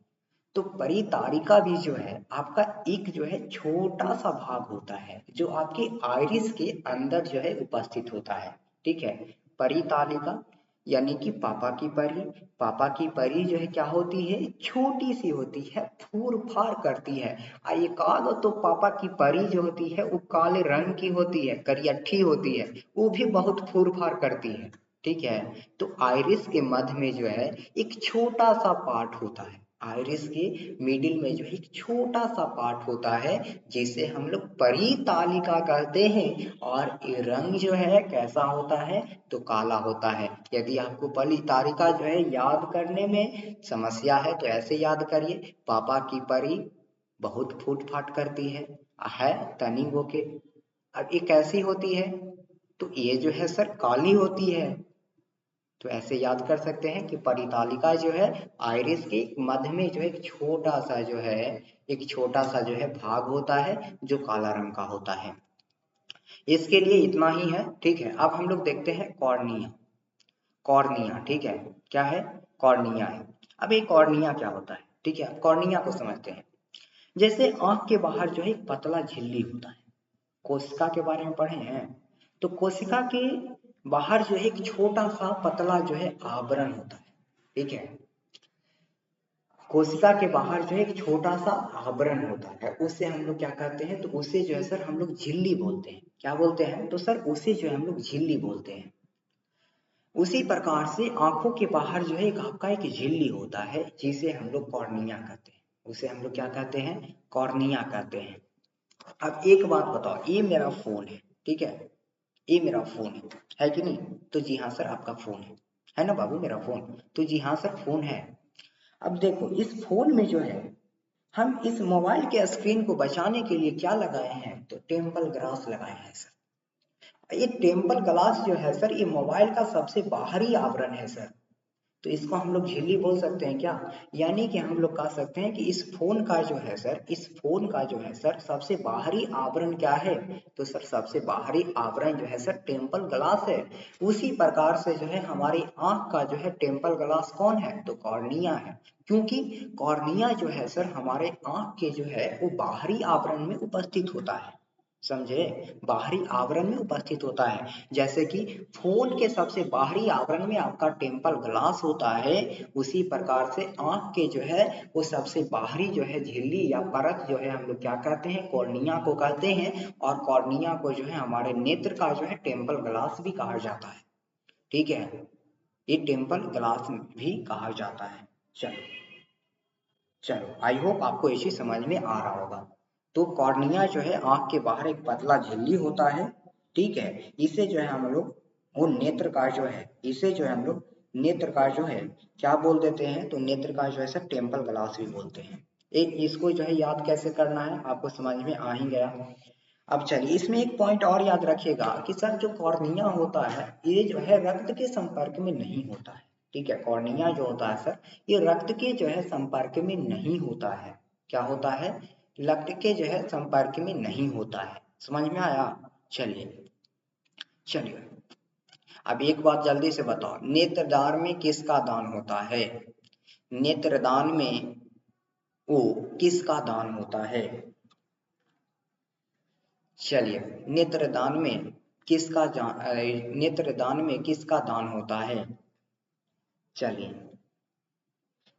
तो परितारिका भी जो है आपका एक जो है छोटा सा भाग होता है, जो आपके आइरिस के अंदर जो है उपस्थित होता है। ठीक है, परितालिका यानी कि पापा की परी। पापा की परी जो है क्या होती है? छोटी सी होती है, फूर फार करती है। एक आध तो पापा की परी जो होती है वो काले रंग की होती है, करियठी होती है, वो भी बहुत फूर फार करती है। ठीक है, तो आइरिस के मध्य में जो है एक छोटा सा पार्ट होता है, आइरिस के मिडिल में जो है एक छोटा सा पार्ट होता है, जिसे हम लोग परितालिका कहते हैं। और ये रंग जो है कैसा होता है? तो काला होता है। यदि आपको परितालिका जो है याद करने में समस्या है तो ऐसे याद करिए, पापा की परी बहुत फूट फाट करती है तनी वो के। अब ये कैसी होती है? तो ये जो है सर काली होती है। तो ऐसे याद कर सकते हैं कि परितालिका जो है आइरिस के मध्य में जो एक छोटा सा जो है, एक छोटा सा जो है भाग होता है जो काला रंग का होता है। इसके लिए इतना ही है। ठीक है, अब हम लोग देखते हैं कॉर्निया। कॉर्निया, ठीक है, क्या है? कॉर्निया है। अब ये कॉर्निया क्या होता है? ठीक है, कॉर्निया को समझते हैं। जैसे आंख के बाहर जो है एक पतला झिल्ली होता है, कोशिका के बारे में पढ़े हैं, तो कोशिका के बाहर जो है एक छोटा सा पतला जो है आवरण होता है। ठीक है, कोशिका के बाहर जो है एक छोटा सा आवरण होता है, उससे हम लोग क्या कहते हैं, तो उसे जो है सर हम लोग झिल्ली बोलते हैं। क्या बोलते हैं, तो सर उसे जो है हम लोग झिल्ली बोलते हैं। उसी प्रकार से आंखों के बाहर जो है एक आपका एक झिल्ली होता है, जिसे हम लोग कॉर्निया कहते हैं। उसे हम लोग क्या कहते हैं, कॉर्निया कहते हैं। अब एक बात बताओ, ये मेरा फोन है, ठीक है, ये मेरा फोन है कि नहीं, तो जी हाँ सर आपका फोन है ना बाबू मेरा फोन, तो जी हाँ सर फोन है। अब देखो इस फोन में जो है हम इस मोबाइल के स्क्रीन को बचाने के लिए क्या लगाए हैं, तो टेम्पल ग्लास लगाए हैं सर। ये टेम्पल ग्लास जो है सर, ये मोबाइल का सबसे बाहरी आवरण है सर, तो इसको हम लोग झिल्ली बोल सकते हैं क्या। यानी कि हम लोग कह सकते हैं कि इस फोन का जो है सर, इस फोन का जो है सर सबसे बाहरी आवरण क्या है, तो सर सबसे बाहरी आवरण जो है सर टेम्पल ग्लास है। उसी प्रकार से जो है हमारी आंख का जो है टेम्पल ग्लास कौन है, तो कॉर्निया है। क्योंकि कॉर्निया जो है सर हमारे आंख के जो है वो बाहरी आवरण में उपस्थित होता है, समझे, बाहरी आवरण में उपस्थित होता है। जैसे कि फोन के सबसे बाहरी आवरण में आपका टेम्पल ग्लास होता है, उसी प्रकार से आंख के जो है वो सबसे बाहरी जो है झिल्ली या परत जो है हम लोग क्या कहते हैं, कॉर्निया को कहते हैं। और कॉर्निया को जो है हमारे नेत्र का जो है टेम्पल ग्लास भी कहा जाता है, ठीक है, ये टेम्पल ग्लास भी कहा जाता है। चलो चलो आई होप आपको इसी समझ में आ रहा होगा। तो कॉर्निया जो है आंख के बाहर एक पतला झिल्ली होता है, ठीक है, इसे जो है हम लोग वो नेत्र का जो है, इसे जो है हम लोग नेत्र का जो है क्या बोल देते हैं, तो नेत्र का जो है सर टेम्पल ग्लास भी बोलते हैं। एक इसको जो है याद कैसे करना है आपको समझ में आ ही गया। अब चलिए इसमें एक पॉइंट और याद रखिएगा कि सर जो कॉर्निया होता है ये जो है रक्त के संपर्क में नहीं होता है, ठीक है, कॉर्निया जो होता है सर ये रक्त के जो है संपर्क में नहीं होता है। क्या होता है, रक्त के जो है संपर्क में नहीं होता है, समझ में आया। चलिए चलिए अब एक बात जल्दी से बताओ, नेत्रदान में किसका दान होता है, नेत्रदान में वो किसका दान होता है। चलिए नेत्रदान में नेत्रदान में किसका दान होता है, चलिए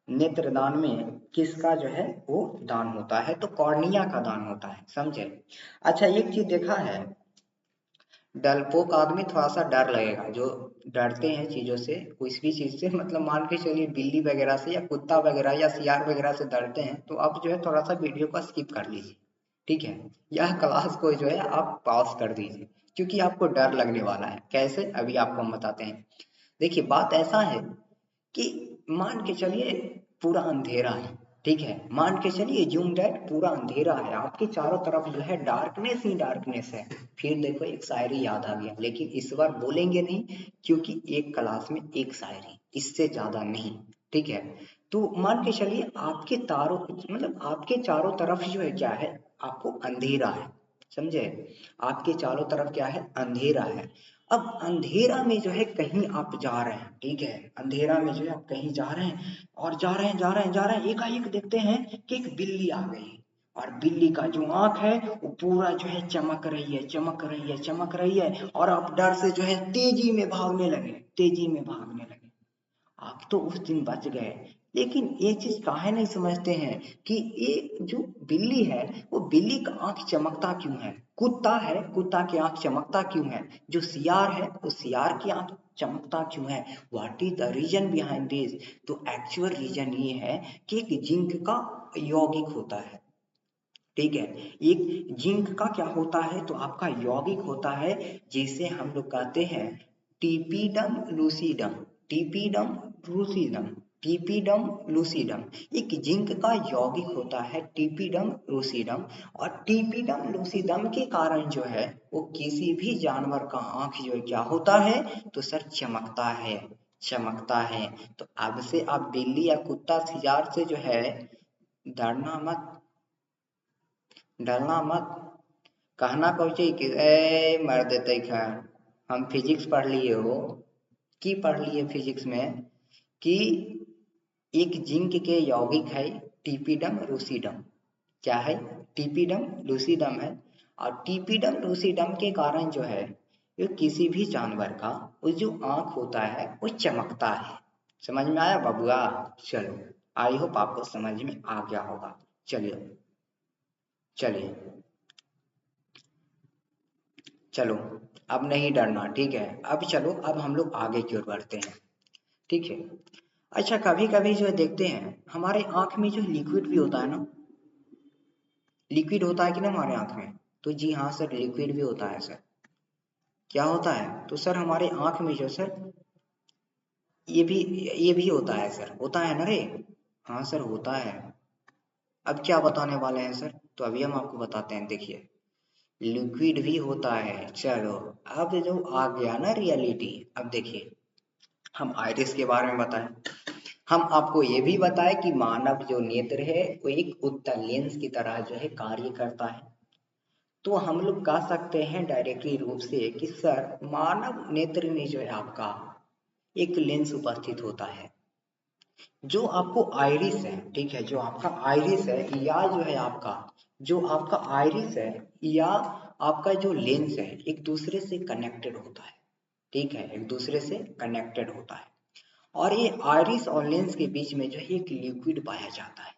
नेत्रदान में किसका जो है वो दान होता है, तो कॉर्निया का दान होता है, समझे। अच्छा एक चीज देखा है, डरपोक आदमी थोड़ा सा डर लगेगा, जो डरते हैं चीजों से, किसी भी चीज से, मतलब मान के चलिए बिल्ली वगैरह से या कुत्ता वगैरह या सियार वगैरह से डरते हैं, तो आप जो है थोड़ा सा वीडियो को स्किप कर लीजिए, ठीक है, यह क्लास को जो है आप पॉज कर दीजिए, क्योंकि आपको डर लगने वाला है। कैसे, अभी आपको हम बताते हैं। देखिए बात ऐसा है कि मान के चलिए पूरा अंधेरा है, ठीक है, मान के चलिए जूम दैट पूरा अंधेरा है, आपके चारों तरफ जो है डार्कनेस ही डार्कनेस है। फिर देखो एक शायरी याद आ गया, लेकिन इस बार बोलेंगे नहीं, क्योंकि एक क्लास में एक शायरी, इससे ज्यादा नहीं, ठीक है। तो मान के चलिए आपके तारों मतलब आपके चारों तरफ जो है क्या है, आपको अंधेरा है, समझे, आपके चारों तरफ क्या है, अंधेरा है। अब अंधेरा में जो है कहीं आप जा रहे हैं, ठीक है, अंधेरा में जो है आप कहीं जा रहे हैं, और जा रहे हैं जा रहे हैं जा रहे हैं, एकाएक देखते हैं कि एक बिल्ली आ गई, और बिल्ली का जो आंख है वो पूरा जो है चमक रही है चमक रही है चमक रही है, और आप डर से जो है तेजी में भागने लगे, तेजी में भागने लगे। आप तो उस दिन बच गए, लेकिन ये चीज काहे नहीं समझते हैं कि ये जो बिल्ली है वो बिल्ली का आंख चमकता क्यों है, कुत्ता है कुत्ता की आंख चमकता क्यों है, जो सियार है वो सियार की आंख चमकता क्यों है, what is the reason behind this. तो एक्चुअल रीजन ये है कि एक जिंक का यौगिक होता है, ठीक है, एक जिंक का क्या होता है, तो आपका यौगिक होता है, जिसे हम लोग कहते हैं टीपीडम लूसीडम, टीपीडम लूसीडम, टीपीडम लूसीडम, एक जिंक का यौगिक होता है टीपीडम लूसीडम। और टीपीडम लूसीडम के कारण जो है वो किसी भी जानवर का आंख जो है क्या होता है, तो सर चमकता है, चमकता है। तो अब से आप बिल्ली या कुत्ता सियार से जो है डरना मत, डरना मत, कहना कौची कि ए मर देते खैर, हम फिजिक्स पढ़ लिए हो, की पढ़ लिए फिजिक्स में कि एक जिंक के यौगिक है टीपीडम लूसीडम, क्या है, टीपीडम लूसीडम है। और टीपीडम लूसीडम के कारण जो है ये किसी भी जानवर का वो जो आंख होता है वो चमकता है, समझ में आया बबुआ। चलो आई होप आपको समझ में आ गया होगा। चलिए चलिए चलो, अब नहीं डरना, ठीक है। अब चलो, अब हम लोग आगे की ओर बढ़ते हैं, ठीक है। अच्छा, कभी कभी जो है देखते हैं हमारे आंख में जो लिक्विड भी होता है ना, लिक्विड होता है कि ना हमारे आंख में। तो जी हाँ सर, लिक्विड भी होता है सर। क्या होता है? तो सर हमारे आंख में जो सर, ये भी ये भी होता है सर, होता है ना रे। हाँ सर, होता है। अब क्या बताने वाले हैं सर? तो अभी हम आपको बताते हैं, देखिए। लिक्विड भी होता है, चलो। अब जो आ गया ना रियलिटी, अब देखिए, हम आइरिस के बारे में बताएं। हम आपको ये भी बताएं कि मानव जो नेत्र है वो एक उत्तल लेंस की तरह जो है कार्य करता है। तो हम लोग कह सकते हैं डायरेक्टली रूप से कि सर मानव नेत्र में जो है आपका एक लेंस उपस्थित होता है। जो आपको आइरिस है, ठीक है, जो आपका आइरिस है या जो है आपका, जो आपका आइरिस है या आपका जो लेंस है, एक दूसरे से कनेक्टेड होता है, ठीक है, एक दूसरे से कनेक्टेड होता है। और ये आइरिस और लेंस के बीच में जो है एक लिक्विड पाया जाता है,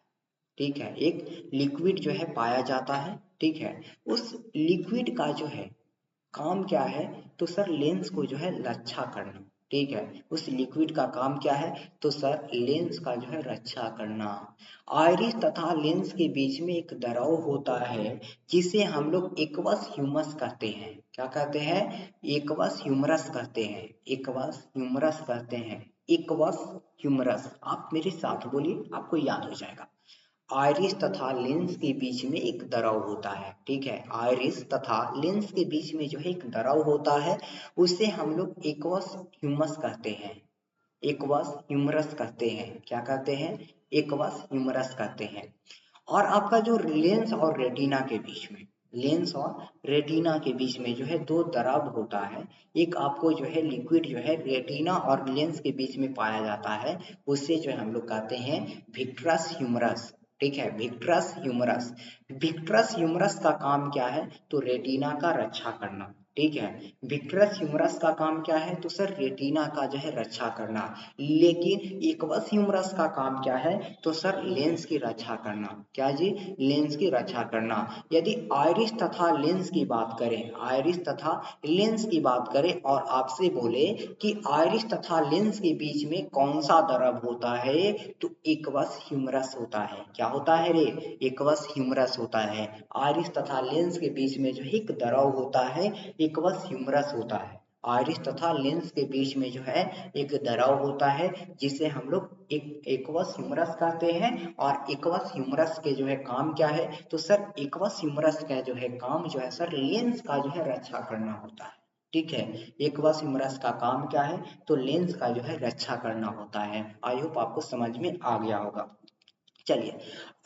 ठीक है, एक लिक्विड जो है पाया जाता है, ठीक है। उस लिक्विड का जो है काम क्या है? तो सर लेंस को जो है रक्षा करना, ठीक है। उस लिक्विड का काम क्या है? तो सर लेंस का जो है रक्षा करना। आइरिस तथा लेंस के बीच में एक द्रव होता है जिसे हम लोग एक्वस ह्यूमस कहते हैं। क्या कहते हैं? एक्वस ह्यूमरस कहते हैं, एक्वस ह्यूमरस कहते हैं, एक्वस ह्यूमरस। आप मेरे साथ बोलिए, आपको याद हो जाएगा। आइरिस तथा लेंस के बीच में एक द्रव होता है, ठीक है। आइरिस तथा लेंस के बीच में जो है एक द्रव होता है, उसे हम लोग एक्वस ह्यूमस कहते हैं, एक्वस ह्यूमरस कहते हैं। क्या कहते हैं? एक्वस ह्यूमरस कहते हैं। और आपका जो लेंस और रेटिना के बीच में, लेंस और रेटिना के बीच में जो है दो द्रव होता है। एक आपको जो है लिक्विड जो है रेटिना और लेंस के बीच में पाया जाता है, उससे जो है हम लोग कहते हैं विट्रस ह्यूमरस, ठीक है, विट्रस ह्यूमरस। विट्रस ह्यूमरस का काम क्या है? तो रेटिना का रक्षा करना, ठीक है। विट्रस ह्यूमरस का काम क्या है? तो सर रेटिना का जो है रक्षा करना। लेकिन एक्वस ह्यूमरस का काम क्या है? तो सर लेंस की रक्षा करना। क्या जी? लेंस की रक्षा करना। यदि आइरिस तथा लेंस की बात करें, आइरिस तथा लेंस की बात करें और आपसे बोले कि आइरिस तथा लेंस के बीच में कौन सा द्रव होता है, तो एक्वस ह्यूमरस होता है। क्या होता है रे? एक्वस ह्यूमरस होता है। आइरिस तथा लेंस के बीच में जो एक द्रव होता है, एक्वस ह्यूमरस होता है। आइरिस तथा लेंस के बीच में जो है एक द्रव होता है, जिसे हम लोग एक एक्वस ह्यूमरस कहते हैं। और एक्वस ह्यूमरस के जो है काम क्या है? तो सर एक्वस ह्यूमरस का जो है काम जो है सर लेंस का जो है रक्षा करना होता है, ठीक है। एक्वस ह्यूमरस का काम क्या है? तो लेंस का जो है रक्षा करना होता है। आई होप आपको समझ में आ गया होगा। चलिए,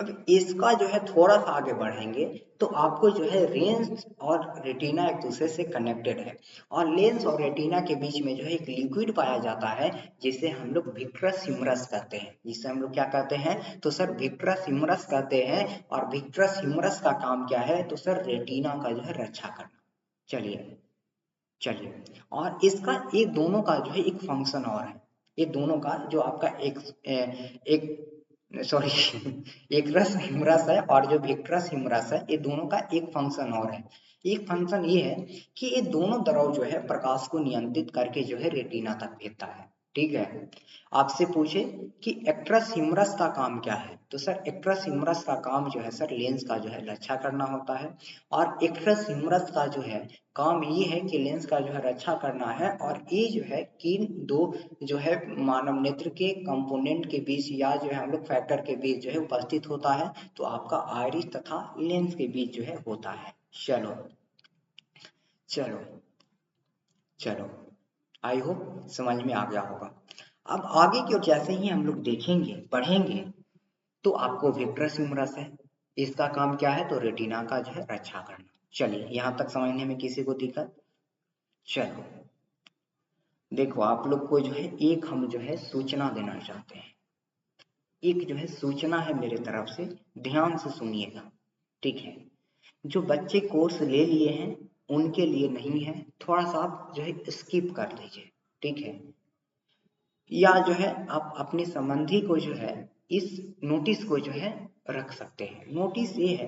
अब इसका जो है थोड़ा सा आगे बढ़ेंगे तो आपको जो है लेंस और रेटिना एक दूसरे से कनेक्टेड है, और लेंस और रेटिना के बीच में जो है एक लिक्विड पाया जाता है, जिसे हम लोग विट्रस ह्यूमरस कहते हैं। जिसे हम लोग क्या कहते हैं? तो सर विट्रस ह्यूमरस कहते हैं। और विट्रस ह्यूमरस का काम क्या है? तो सर रेटिना का जो है रक्षा करना। चलिए चलिए, और इसका ये दोनों का जो है एक फंक्शन और है। ये दोनों का जो आपका एक सॉरी एक रस हिमरस है और जो विट्रस हिमरस है, ये दोनों का एक फंक्शन और है। एक फंक्शन ये है कि ये दोनों द्रव जो है प्रकाश को नियंत्रित करके जो है रेटिना तक भेजता है, ठीक है। आपसे पूछे कि एक्ट्रस ह्यूमरस का काम क्या है, तो सर एक्ट्रस ह्यूमरस का काम जो है सर लेंस का जो है रक्षा करना होता है। और एक्ट्रस ह्यूमरस का जो है काम ये है कि लेंस का जो है रक्षा करना है। और ये जो है किन दो जो है मानव नेत्र के कंपोनेंट के बीच या जो है हम लोग फैक्टर के बीच जो है उपस्थित होता है, तो आपका आइरिस तथा लेंस के बीच जो है होता है। चलो चलो चलो, आई होप समझ में आ गया होगा। अब आगे की ओर जैसे ही हम लोग देखेंगे पढ़ेंगे, तो आपको विट्रस ह्यूमरस है, इसका काम क्या है? तो रेटिना का जो है रक्षा करना। चलिए, यहाँ तक समझने में किसी को दिक्कत? चलो, देखो आप लोग को जो है एक हम जो है सूचना देना चाहते हैं। एक जो है सूचना है मेरे तरफ से, ध्यान से सुनिएगा, ठीक है। जो बच्चे कोर्स ले लिए हैं उनके लिए नहीं है, थोड़ा सा आप जो है स्किप कर लीजिए, ठीक है। या जो है आप अपने संबंधी को जो है इस नोटिस को जो है रख सकते हैं। नोटिस ये है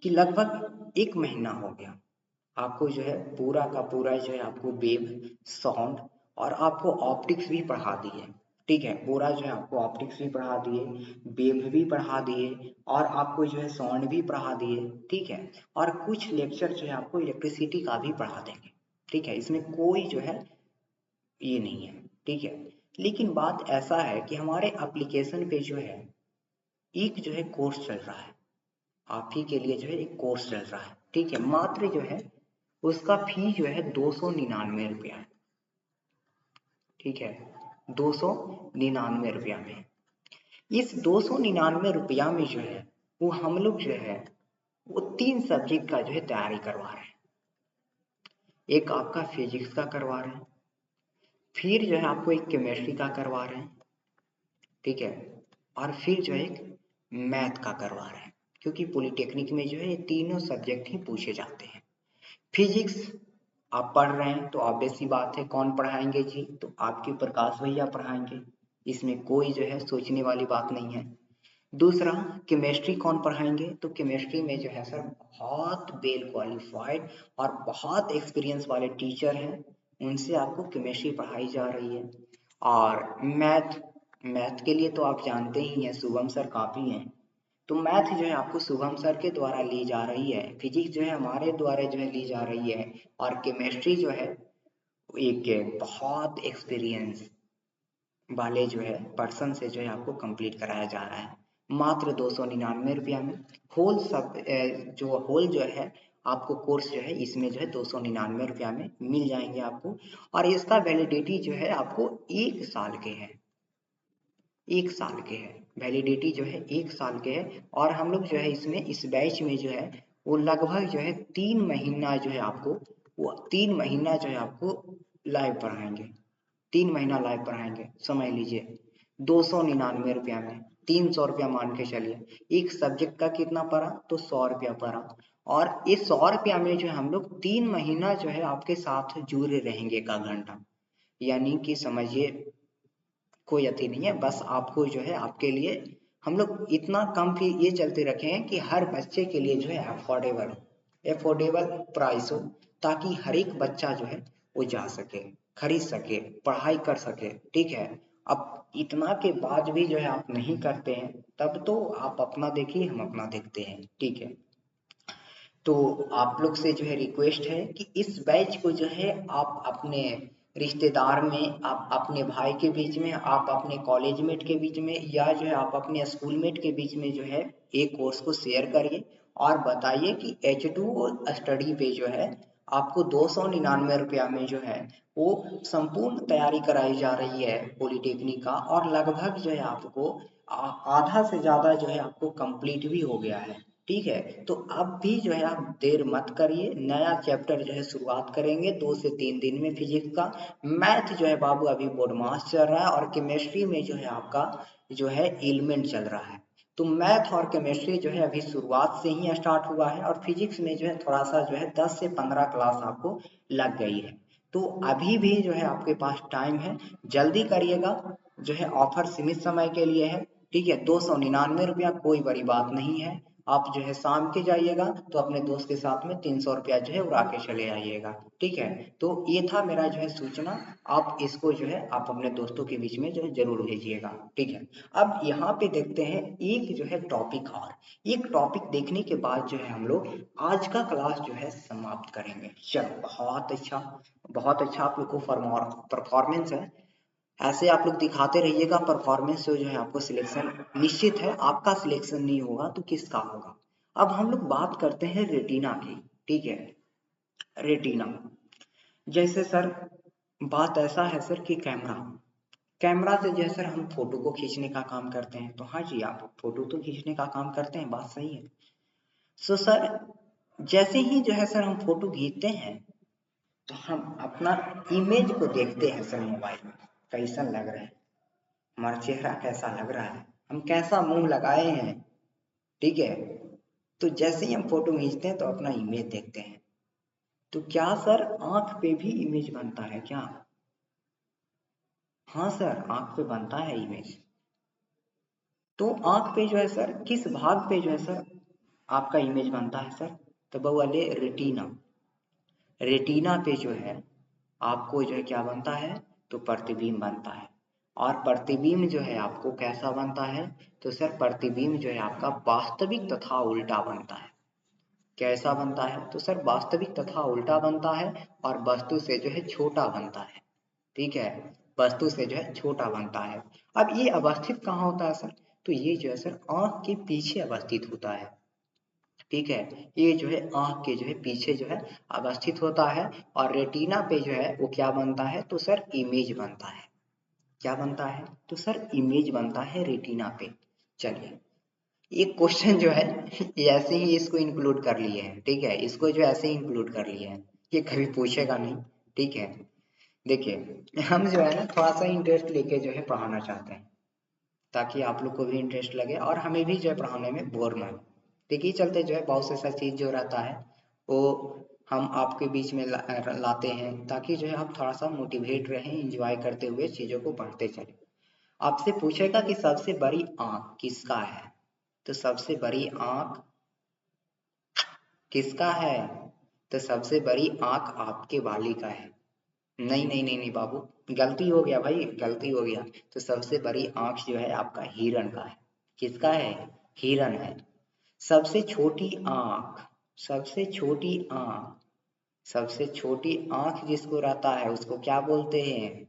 कि लगभग 1 महीना हो गया आपको जो है पूरा का पूरा जो है आपको वेव, साउंड और आपको ऑप्टिक्स भी पढ़ा दिए, ठीक है। पूरा जो है आपको ऑप्टिक्स भी पढ़ा दिए, वेव भी पढ़ा दिए और आपको जो है साउंड भी पढ़ा दिए, ठीक है। और कुछ लेक्चर जो है आपको इलेक्ट्रिसिटी का भी पढ़ा देंगे, ठीक है। इसमें कोई जो है ये नहीं है, ठीक है। लेकिन बात ऐसा है कि हमारे एप्लीकेशन पे जो है एक जो है कोर्स चल रहा है, आप ही के लिए जो है एक कोर्स चल रहा है, ठीक है। मात्र जो है उसका फी जो है 299 रुपया है, ठीक है। 299 रुपया में, इस 299 रुपया में जो है वो हम लोग जो है वो 3 सब्जेक्ट का जो है तैयारी करवा रहे हैं। एक आपका फिजिक्स का करवा रहे हैं, फिर जो है आपको एक केमिस्ट्री का करवा रहे हैं, ठीक है। और फिर जो है एक मैथ का करवा रहे हैं, क्योंकि पॉलिटेक्निक में जो है ये तीनों सब्जेक्ट ही पूछे जाते हैं। फिजिक्स आप पढ़ रहे हैं तो ऑब्वियस सी बात है कौन पढ़ाएंगे जी, तो आपके प्रकाश भैया पढ़ाएंगे, इसमें कोई जो है सोचने वाली बात नहीं है। दूसरा, केमिस्ट्री कौन पढ़ाएंगे, तो केमिस्ट्री में जो है सर बहुत वेल क्वालिफाइड और बहुत एक्सपीरियंस वाले टीचर हैं, उनसे आपको केमिस्ट्री पढ़ाई जा रही है। और मैथ, मैथ के लिए तो आप जानते ही हैं शुभम सर काफ़ी हैं, तो मैथ जो है आपको शुभम सर के द्वारा ली जा रही है, फिजिक्स जो है हमारे द्वारा जो है ली जा रही है, और केमिस्ट्री जो है एक बहुत एक्सपीरियंस वाले जो है पर्सन से जो है आपको कंप्लीट कराया जा रहा है, मात्र 299 रुपया में। होल सब जो होल जो है आपको कोर्स जो है इसमें जो है 299 रुपया में मिल जाएंगे आपको। और इसका वैलिडिटी जो है आपको 1 साल के है, 1 साल के है वैलिडिटी जो है 1 साल के है। और हम लोग जो है इसमें इस बैच में जो है वो लगभग जो है 3 महीना जो है आपको, वो 3 महीना जो है आपको लाइव पढ़ाएंगे, 3 महीना लाइव पढ़ाएंगे, समझ लीजिए। 299 रुपया में 300 रुपया मान के चलिए, एक सब्जेक्ट का कितना पड़ा, तो 100 रुपया पड़ा। और इस 100 रुपया में जो है हम लोग 3 महीना जो है आपके साथ जुड़े रहेंगे 1 घंटा, यानी कि समझिए कोई अति नहीं है, बस आपको जो है आपके लिए हम लोग इतना कम फी ये चलते रखे हैं कि हर बच्चे के लिए जो है अफोर्डेबल अफोर्डेबल प्राइस हो, ताकि हर एक बच्चा जो है वो जा सके, खरीद सके, पढ़ाई कर सके, ठीक है। अब इतना के बाद भी जो है आप नहीं करते हैं, तब तो आप अपना देखिए, हम अपना देखते हैं, ठीक है। तो आप लोग से जो है रिक्वेस्ट है कि इस बैच को जो है आप अपने रिश्तेदार में, आप अपने भाई के बीच में, आप अपने कॉलेज मेट के बीच में, या जो है आप अपने स्कूल मेट के बीच में जो है एक कोर्स को शेयर करिए और बताइए कि H2 स्टडी पे जो है आपको 299 रुपया में जो है वो संपूर्ण तैयारी कराई जा रही है पॉलिटेक्निक का, और लगभग जो है आपको आधा से ज़्यादा जो है आपको कंप्लीट भी हो गया है, ठीक है। तो अब भी जो है आप देर मत करिए, नया चैप्टर जो है शुरुआत करेंगे 2 से 3 दिन में फिजिक्स का। मैथ जो है बाबू अभी बोर्ड मास चल रहा है, और केमिस्ट्री में जो है आपका जो है एलिमेंट चल रहा है। तो मैथ और केमिस्ट्री जो है अभी शुरुआत से ही स्टार्ट हुआ है, और फिजिक्स में जो है थोड़ा सा जो है 10 से 15 क्लास आपको लग गई है। तो अभी भी जो है आपके पास टाइम है, जल्दी करिएगा, जो है ऑफर सीमित समय के लिए है, ठीक है। 299 रुपया कोई बड़ी बात नहीं है। आप जो है शाम के जाइएगा तो अपने दोस्त के साथ में 300 रुपया जो है उड़ा के चले आइएगा, ठीक है। तो ये था मेरा जो है सूचना, आप इसको जो है आप अपने दोस्तों के बीच में जो है जरूर भेजिएगा, ठीक है। अब यहाँ पे देखते हैं एक जो है टॉपिक, और एक टॉपिक देखने के बाद जो है हम लोग आज का क्लास जो है समाप्त करेंगे। चलो बहुत अच्छा, बहुत अच्छा आप लोग को परफॉर्मेंस है, ऐसे आप लोग दिखाते रहिएगा परफॉर्मेंस, जो है आपको सिलेक्शन निश्चित है, आपका सिलेक्शन नहीं होगा तो किसका होगा। अब हम लोग बात करते हैं रेटिना की, ठीक है। रेटिना, जैसे सर बात ऐसा है सर कि कैमरा, कैमरा से जो है सर हम फोटो को खींचने का काम करते हैं, तो हाँ जी आप फोटो तो खींचने का काम करते हैं, बात सही है। सो सर जैसे ही जो है सर हम फोटो खींचते हैं तो हम अपना इमेज को देखते हैं सर मोबाइल में, कैसा लग रहा है, हमारा चेहरा कैसा लग रहा है, हम कैसा मुंह लगाए हैं, ठीक है। तो जैसे ही हम फोटो खींचते हैं तो अपना इमेज देखते हैं, तो क्या सर आंख पे भी इमेज बनता है क्या? हाँ सर आंख पे बनता है इमेज। तो आंख पे जो है सर किस भाग पे जो है सर आपका इमेज बनता है सर, तो वो वाले रेटिना, रेटिना पे जो है आपको जो है क्या बनता है, तो प्रतिबिंब बनता है। और प्रतिबिंब जो है आपको कैसा बनता है, तो सर प्रतिबिंब जो है आपका वास्तविक तथा उल्टा बनता है। कैसा बनता है, तो सर वास्तविक तथा उल्टा बनता है और वस्तु से जो है छोटा बनता है। ठीक है, वस्तु से जो है छोटा बनता है। अब ये अवस्थित कहाँ होता है सर, तो ये जो है सर आंख के पीछे अवस्थित होता है। ठीक है, ये जो है आंख के जो है पीछे जो है अवस्थित होता है। और रेटिना पे जो है वो क्या बनता है, तो सर इमेज बनता है। क्या बनता है, तो सर इमेज बनता है रेटिना पे। चलिए, एक क्वेश्चन जो है ये ऐसे ही इसको इंक्लूड कर लिए हैं। ठीक है, इसको जो ऐसे ही इंक्लूड कर लिए हैं, ये कभी पूछेगा नहीं। ठीक है, देखिए हम जो है ना थोड़ा सा इंटरेस्ट लेके जो है पढ़ाना चाहते हैं, ताकि आप लोग को भी इंटरेस्ट लगे और हमें भी जो है पढ़ाने में बोर ना हो। देखिए चलते जो है बहुत से ऐसा चीज़ जो रहता है वो हम आपके बीच में लाते हैं, ताकि जो है आप थोड़ा सा मोटिवेट रहें, इंजॉय करते हुए चीज़ों को पढ़ते चले। आपसे पूछेगा कि सबसे बड़ी आंख किसका है, तो सबसे बड़ी आंख किसका है, तो सबसे बड़ी आंख आपके वाली का है। नहीं नहीं नहीं नहीं बाबू, गलती हो गया भाई, गलती हो गया। तो सबसे बड़ी आंख जो है आपका हिरण का है। किसका है, हिरण है। सबसे छोटी आंख, सबसे छोटी आंख, सबसे छोटी आंख जिसको रहता है उसको क्या बोलते हैं,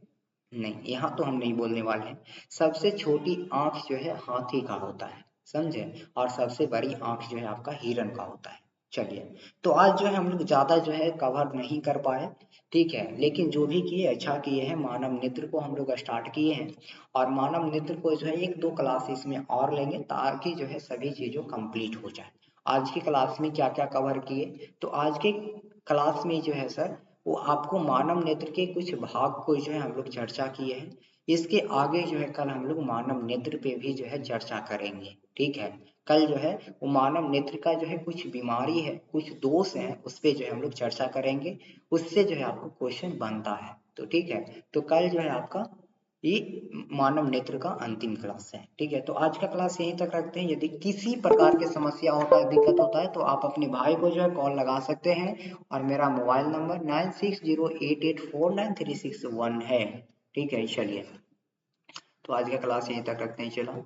नहीं यहाँ तो हम नहीं बोलने वाले हैं। सबसे छोटी आंख जो है हाथी का होता है, समझे, और सबसे बड़ी आंख जो है आपका हिरण का होता है। चलिए, तो आज जो है हम लोग ज्यादा जो है कवर नहीं कर पाए। ठीक है, लेकिन जो भी किए अच्छा किए हैं। मानव नेत्र को हम लोग स्टार्ट किए हैं और मानव नेत्र को जो है एक दो क्लास इसमें और लेंगे, ताकि जो है सभी चीजों कंप्लीट हो जाए। आज की क्लास में क्या क्या कवर किए, तो आज के क्लास में जो है सर वो आपको मानव नेत्र के कुछ भाग को जो है हम लोग चर्चा किए हैं। इसके आगे जो है कल हम लोग मानव नेत्र पे भी जो है चर्चा करेंगे। ठीक है, कल जो है वो मानव नेत्र का जो है कुछ बीमारी है, कुछ दोष है, उस पे जो है हम लोग चर्चा करेंगे। उससे जो है आपको क्वेश्चन बनता है। तो ठीक है, तो कल जो है आपका ये मानव नेत्र का अंतिम क्लास है। ठीक है, तो आज का क्लास यहीं तक रखते हैं। यदि किसी प्रकार की समस्या होता है, दिक्कत होता है, तो आप अपने भाई को जो है कॉल लगा सकते हैं और मेरा मोबाइल नंबर 9608849361 है। ठीक है, चलिए, तो आज का क्लास यहीं तक रखते हैं, चलो।